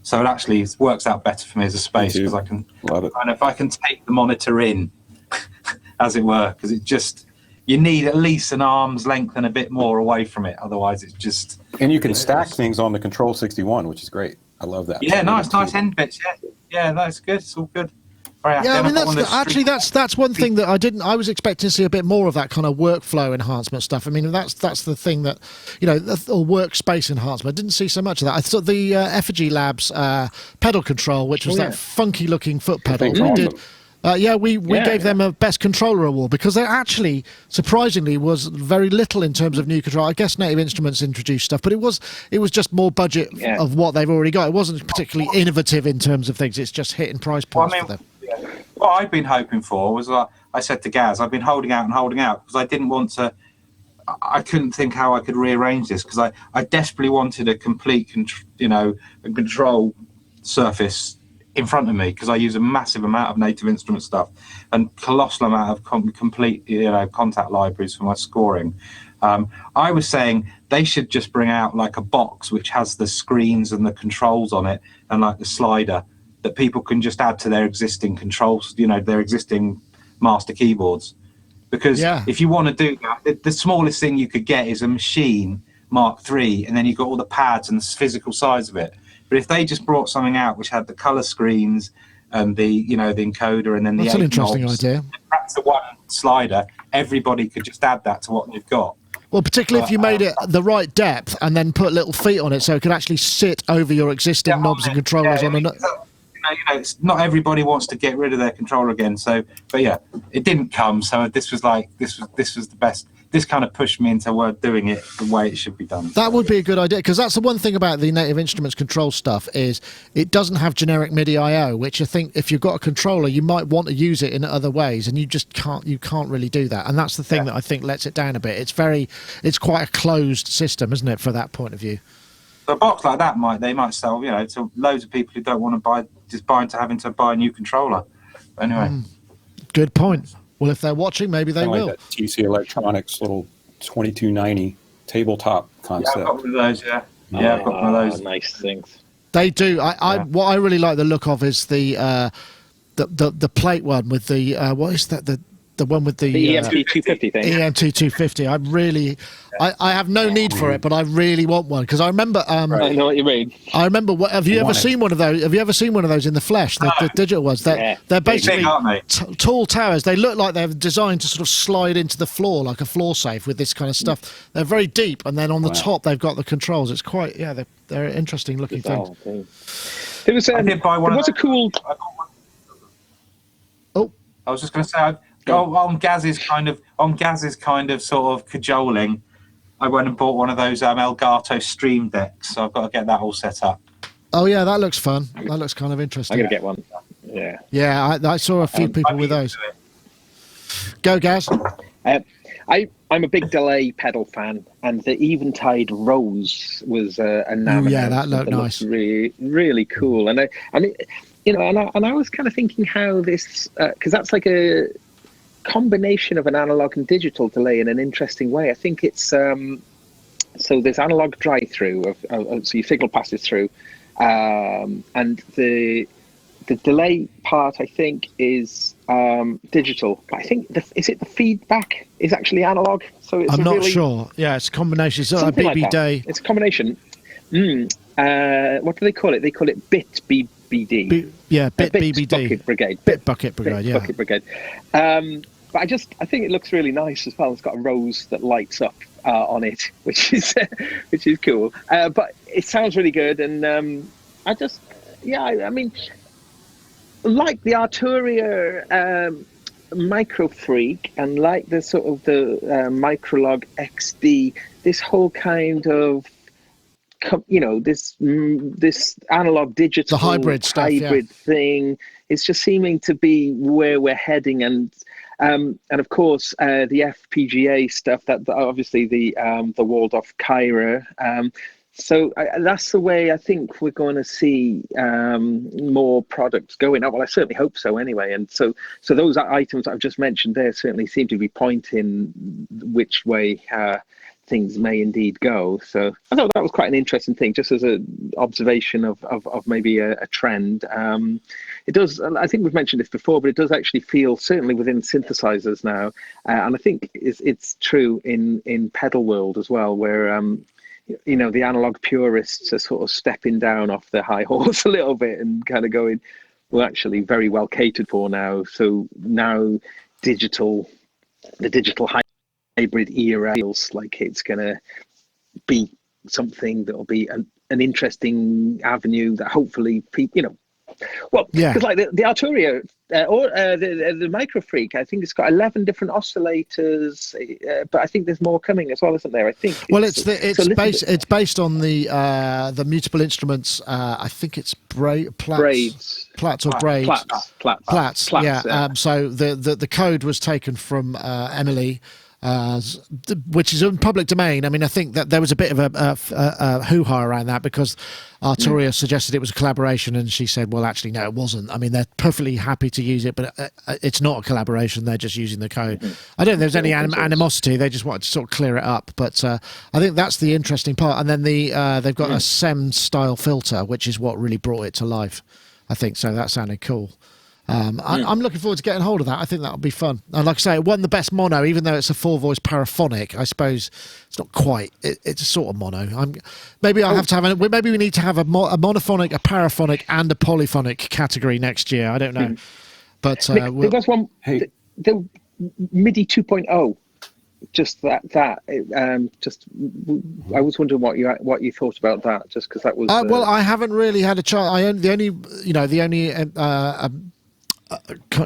So it actually works out better for me as a space, because I can if I can take the monitor in, as it were, because it just, you need at least an arm's length and a bit more away from it. Otherwise, it's just. And you can stack things on the Control 61, which is great. I love that. Yeah, nice end bits. Yeah, that's good. It's all good. Yeah, I mean, that's one thing that I was expecting to see a bit more of that kind of workflow enhancement stuff. I mean, that's the thing that, or workspace enhancement. I didn't see so much of that. I thought the Effigy Labs pedal control, which was that funky looking foot pedal. We gave them a best controller award, because there actually surprisingly was very little in terms of new control. I guess Native Instruments introduced stuff, but it was just more budget of what they've already got. It wasn't particularly innovative in terms of things. It's just hitting price points for them. What I've been hoping for was, I said to Gaz, I've been holding out because I didn't want to. I couldn't think how I could rearrange this, because I desperately wanted a complete control surface in front of me, because I use a massive amount of Native Instrument stuff and colossal amount of complete contact libraries for my scoring. I was saying they should just bring out like a box which has the screens and the controls on it, and like the slider that people can just add to their existing controls, their existing master keyboards. Because if you want to do that, the smallest thing you could get is a machine Mark III, and then you've got all the pads and the physical size of it. But if they just brought something out which had the color screens and the encoder, and then that's an interesting idea. Perhaps the one slider, everybody could just add that to what you've got. Well, particularly if you made it the right depth and then put little feet on it, so it could actually sit over your existing knobs and controllers on another. Not everybody wants to get rid of their controller again. So, but yeah, it didn't come. So this was the best. This kind of pushed me into doing it the way it should be done. That would be a good idea, because that's the one thing about the Native Instruments control stuff, is it doesn't have generic MIDI I/O, which I think if you've got a controller, you might want to use it in other ways, and you just can't really do that. And that's the thing that I think lets it down a bit. It's quite a closed system, isn't it, for that point of view? So a box like that they might sell, to loads of people who don't want to having to buy a new controller. Anyway, good point. Well, if they're watching, maybe they will. Like that TC Electronics little 2290 tabletop concept. Yeah, I've got one of those. I've got one of those. Nice things. They do. What I really like the look of is the plate one with the what is that, the one with the EMT 250 thing. EMT 250. I have no need for it, but I really want one, because I remember. I know what you mean. I remember. Have you ever seen one of those? Have you ever seen one of those in the flesh? The digital ones. They're basically tall towers. They look like they're designed to sort of slide into the floor like a floor safe with this kind of stuff. They're very deep, and then on the top they've got the controls. It's quite they're interesting looking things. There was a cool. Oh, I was just going to say. On Gaz's kind of sort of cajoling, I went and bought one of those Elgato Stream Decks, so I've got to get that all set up. Oh yeah, that looks fun. That looks kind of interesting. I'm gonna get one. Yeah, I saw a few people with those. Go, Gaz. I'm a big delay pedal fan, and the Eventide Rose was a NAMM. Yeah, that looked nice. Really, really cool. And I mean, and I was kind of thinking how this, because that's like a combination of an analog and digital delay in an interesting way. I think it's so there's analog drive-through so your signal passes through, and the delay part I think is digital. But I think is it the feedback is actually analog? So it's I'm not sure. Yeah, it's a combination. It's like BB like Day. It's a combination. What do they call it? They call it bit BBD. Bit BBD. Bucket Brigade. Bit Bucket Brigade. Bit Bucket Brigade. But I think it looks really nice as well. It's got a rose that lights up on it, which is cool. But it sounds really good, and I mean, like the Arturia Micro Freak and like the sort of the Microlog XD, this whole kind of this analog digital The hybrid stuff, thing is just seeming to be where we're heading, and of course the FPGA stuff, that obviously the Waldorf Kyra. So that's the way I think we're going to see more products going up. Well, I certainly hope so anyway. And so those items that I've just mentioned there certainly seem to be pointing which way things may indeed go. So I thought that was quite an interesting thing, just as an observation of maybe a trend. It does, I think we've mentioned this before, but it does actually feel, certainly within synthesizers now, and I think it's true in pedal world as well, where the analog purists are sort of stepping down off their high horse a little bit and kind of going, we're actually very well catered for now. So now the digital hybrid era feels like it's going to be something that will be an interesting avenue that hopefully people, because like the Arturia or the Micro Freak, I think it's got 11 different oscillators, but I think there's more coming as well, isn't there? I think. Well, it's based on the mutable instruments. I think it's Platts or Braids. Platts. Yeah. So the code was taken from Emily. Which is in public domain. I mean, I think that there was a bit of a hoo-ha around that because Arturia suggested it was a collaboration, and she said, well, actually, no, it wasn't. I mean, they're perfectly happy to use it, but it's not a collaboration. They're just using the code. I don't think there's any animosity. They just wanted to sort of clear it up. But I think that's the interesting part. And then they've got a SEM-style filter, which is what really brought it to life, I think. So that sounded cool. I'm looking forward to getting hold of that. I think that'll be fun. And like I say, it won the best mono, even though it's a 4-voice paraphonic. I suppose it's not quite. It's a sort of mono. Maybe we need to have a monophonic, a paraphonic, and a polyphonic category next year. I don't know, but Nick, there was one. Hey. The MIDI 2.0. Just that. I was wondering what you thought about that. Just because that was. Well, I haven't really had a chance. The only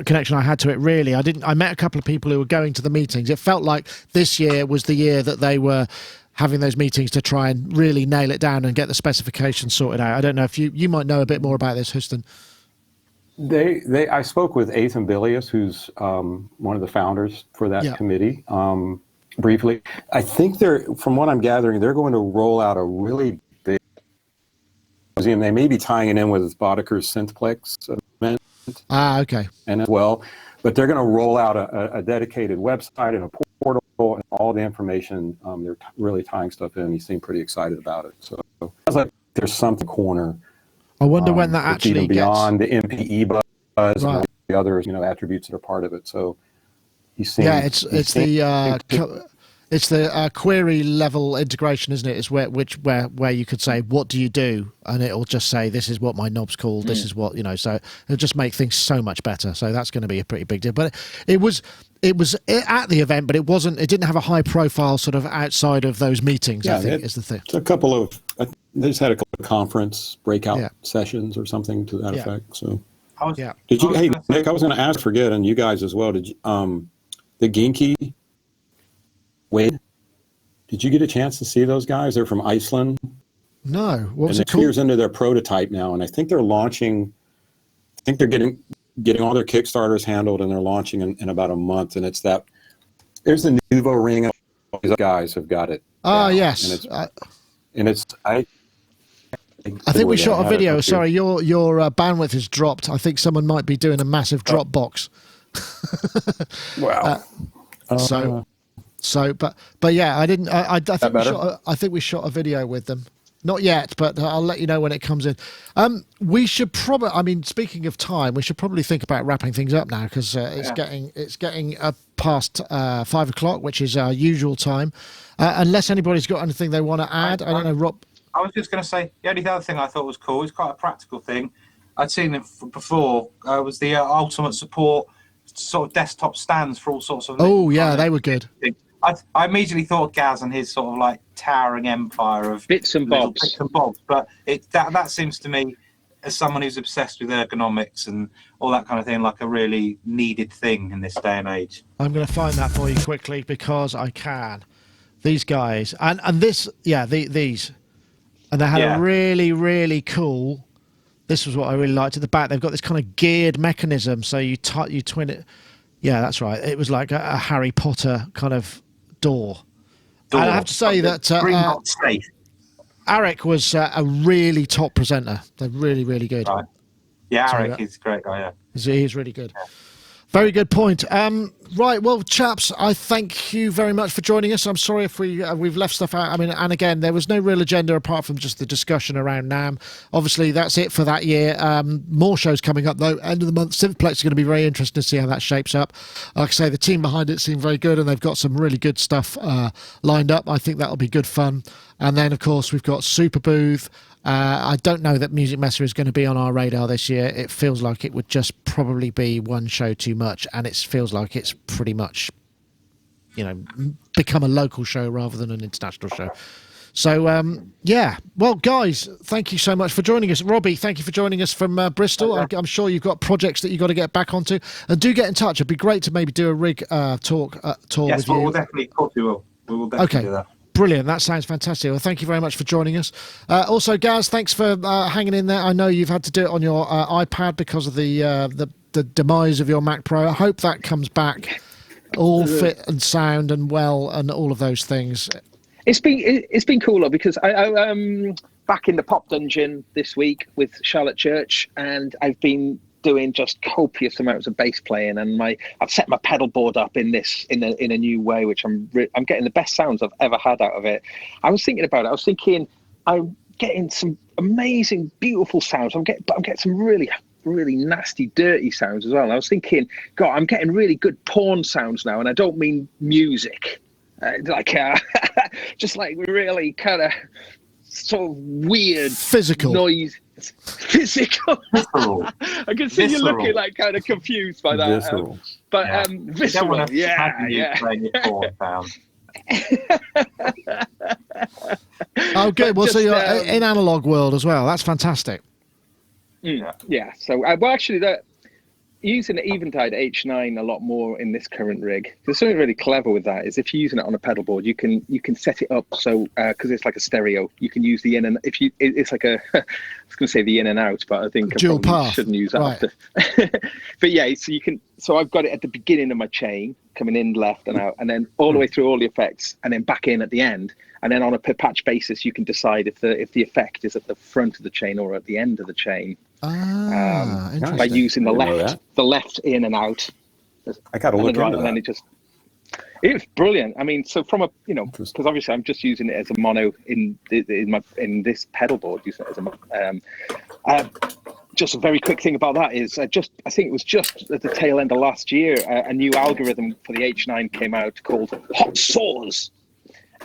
connection I had to it, really, I met a couple of people who were going to the meetings. It felt like this year was the year that they were having those meetings to try and really nail it down and get the specifications sorted out. I don't know if you might know a bit more about this, Houston. I spoke with Ethan Bilius, who's one of the founders for that committee, briefly. I think from what I'm gathering, they're going to roll out a really big museum. They may be tying it in with Bodeker's Synthplex event. Okay. And as well, but they're going to roll out a dedicated website and a portal and all the information. They're really tying stuff in. He seemed pretty excited about it. So it sounds like there's something corner. I wonder when that actually gets beyond the MPE buzz right. and all the other attributes that are part of it. So he seems. Yeah, it's the query level integration, isn't it? It's where you could say, what do you do? And it'll just say, this is what my knob's called. This is what, so it'll just make things so much better. So that's going to be a pretty big deal. But it was at the event, but it didn't have a high profile sort of outside of those meetings, I think is the thing. They just had a couple of conference breakout sessions or something to that effect. So Nick, I was going to ask, forget, and you guys as well, did you, the Ginky, Wade, did you get a chance to see those guys? They're from Iceland. No. What was it called? 2 years into their prototype now, and I think they're launching. I think they're getting all their Kickstarters handled, and they're launching in about a month. And it's that. There's the Nuvo ring. And all these guys have got it. Yes. I think we shot a video. Sorry, your bandwidth has dropped. I think someone might be doing a massive Dropbox. Wow. But yeah, I didn't. I think we shot a video with them. Not yet, but I'll let you know when it comes in. We should probably. I mean, speaking of time, we should probably think about wrapping things up now because it's getting past 5 o'clock, which is our usual time. Unless anybody's got anything they want to add, I don't know, Rob. I was just going to say the only other thing I thought was cool. It's quite a practical thing. I'd seen it before. Was the ultimate support sort of desktop stands for all sorts of. Oh yeah, they were good. I immediately thought of Gaz and his sort of like towering empire of bits and bobs. But that seems to me as someone who's obsessed with ergonomics and all that kind of thing, like a really needed thing in this day and age. I'm going to find that for you quickly because I can. These guys and this, these, and they had a really, really cool. This was what I really liked at the back. They've got this kind of geared mechanism, so you twin it. Yeah, that's right. It was like a Harry Potter kind of door. And I have to say that Arik was a really top presenter. They're really, really good. Right. Yeah, Arik is a great guy. Yeah, he's really good. Yeah. Very good point. Right, well, chaps, I thank you very much for joining us. I'm sorry if we've left stuff out. I mean, and again, there was no real agenda apart from just the discussion around NAMM. Obviously, that's it for that year. More shows coming up, though. End of the month, Synthplex is going to be very interesting to see how that shapes up. Like I say, the team behind it seem very good, and they've got some really good stuff lined up. I think that'll be good fun. And then, of course, we've got Super Booth. I don't know that Music Messa is going to be on our radar this year. It feels like it would just probably be one show too much, and it feels like it's pretty much, become a local show rather than an international show. So, well, guys, thank you so much for joining us. Robbie, thank you for joining us from Bristol. I'm sure you've got projects that you've got to get back onto, and do get in touch. It'd be great to maybe do a rig tour with you. We'll definitely talk to you. We will definitely do that. Brilliant. That sounds fantastic. Well, thank you very much for joining us. Also, Gaz, thanks for hanging in there. I know you've had to do it on your iPad because of the demise of your Mac Pro. I hope that comes back all fit and sound and well and all of those things. It's been cooler because I back in the Pop Dungeon this week with Charlotte Church, and I've been doing just copious amounts of bass playing, and I've set my pedal board up in a new way, which I'm getting the best sounds I've ever had out of it. I was thinking about it. I was thinking I'm getting some amazing, beautiful sounds. But I'm getting some really, really nasty, dirty sounds as well. And I was thinking, God, I'm getting really good porn sounds now, and I don't mean music, just like really kind of sort of weird physical noise. Physical. I can see you looking like kind of confused by that. Visceral. Visceral. Yeah. Oh, good. Well, so you're in analog world as well. That's fantastic. Yeah. So, actually, using the Eventide H9 a lot more in this current rig. There's something really clever with that. Is if you're using it on a pedal board, you can set it up so because it's like a stereo. You can use the in and it's like a. I was going to say the in and out, but I think dual I probably path. shouldn't use that. Right. But yeah, so you can. So I've got it at the beginning of my chain, coming in left and out, and then all the way through all the effects, and then back in at the end. And then on a per patch basis, you can decide if the effect is at the front of the chain or at the end of the chain. By using the left in and out. I got to look into that. And then it's brilliant. I mean, so from because obviously I'm just using it as a mono in this pedal board. Using it as a just a very quick thing about that is I think it was just at the tail end of last year a new algorithm for the H9 came out called Hot Saws,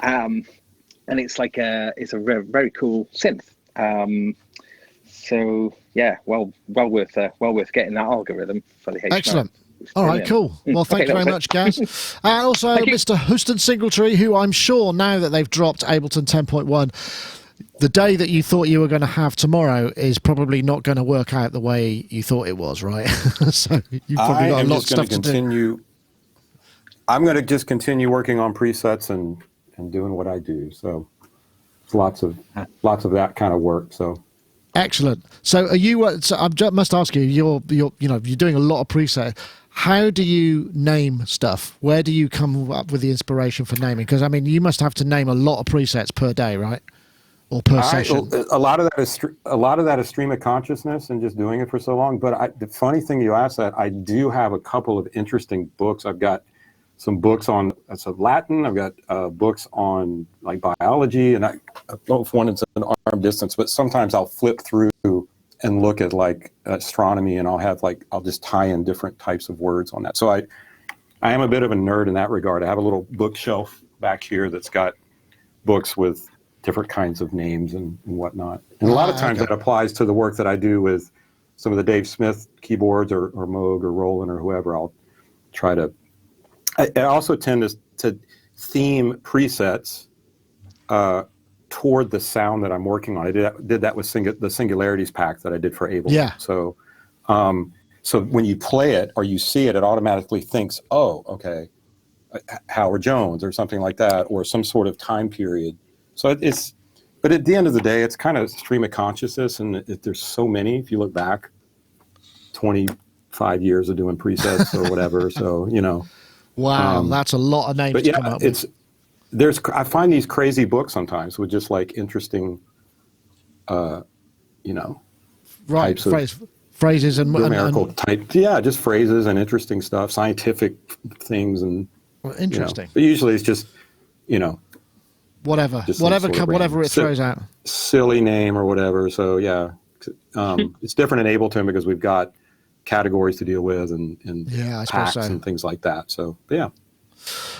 and it's like it's a very, very cool synth. So yeah, well worth getting that algorithm for the H9. Excellent. All right, cool. Well, thank you very much, Gaz. And also Mr. Houston Singletree, who I'm sure now that they've dropped Ableton 10.1, the day that you thought you were going to have tomorrow is probably not going to work out the way you thought it was, right? So you've probably got a lot of stuff to do. I'm going to just continue working on presets and doing what I do. So it's lots of that kind of work. So. Excellent. So are you? So I must ask you. You're doing a lot of preset. How do you name stuff? Where do you come up with the inspiration for naming? Because I mean, you must have to name a lot of presets per day, right? Or per session. A lot of that is stream of consciousness and just doing it for so long. But the funny thing you asked that, I do have a couple of interesting books. I've got some books on Latin. I've got books on like biology, and I don't know if one is an arm distance, but sometimes I'll flip through and look at like astronomy, and I'll just tie in different types of words on that. So I am a bit of a nerd in that regard. I have a little bookshelf back here that's got books with different kinds of names and whatnot. And a lot of times that applies to the work that I do with some of the Dave Smith keyboards or Moog or Roland or whoever. I'll try to. I also tend to theme presets toward the sound that I'm working on. I did that with the Singularities pack that I did for Ableton. Yeah. So, so when you play it or you see it, it automatically thinks, oh, okay, Howard Jones or something like that, or some sort of time period. So but at the end of the day, it's kind of stream of consciousness, and there's so many. If you look back, 25 years of doing presets or whatever. So Wow, that's a lot of names but to yeah, come up with. I find these crazy books sometimes with just like interesting, Right, types of phrases and grammatical type. Yeah, just phrases and interesting stuff, scientific things, and interesting. But usually it's just whatever just whatever it throws out. Silly name or whatever. So yeah, it's different in Ableton because we've got categories to deal with and I suppose packs so. and things like that. So yeah.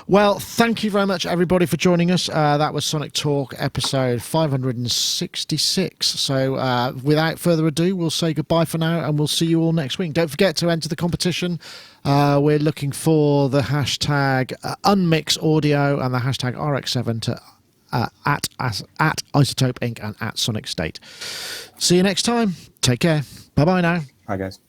Well, thank you very much, everybody, for joining us. That was Sonic Talk episode 566. So without further ado, we'll say goodbye for now, and we'll see you all next week. Don't forget to enter the competition. We're looking for the hashtag UnmixAudio and the hashtag RX7 to at Isotope Inc. and at Sonicstate. See you next time. Take care. Bye-bye now. Hi, guys.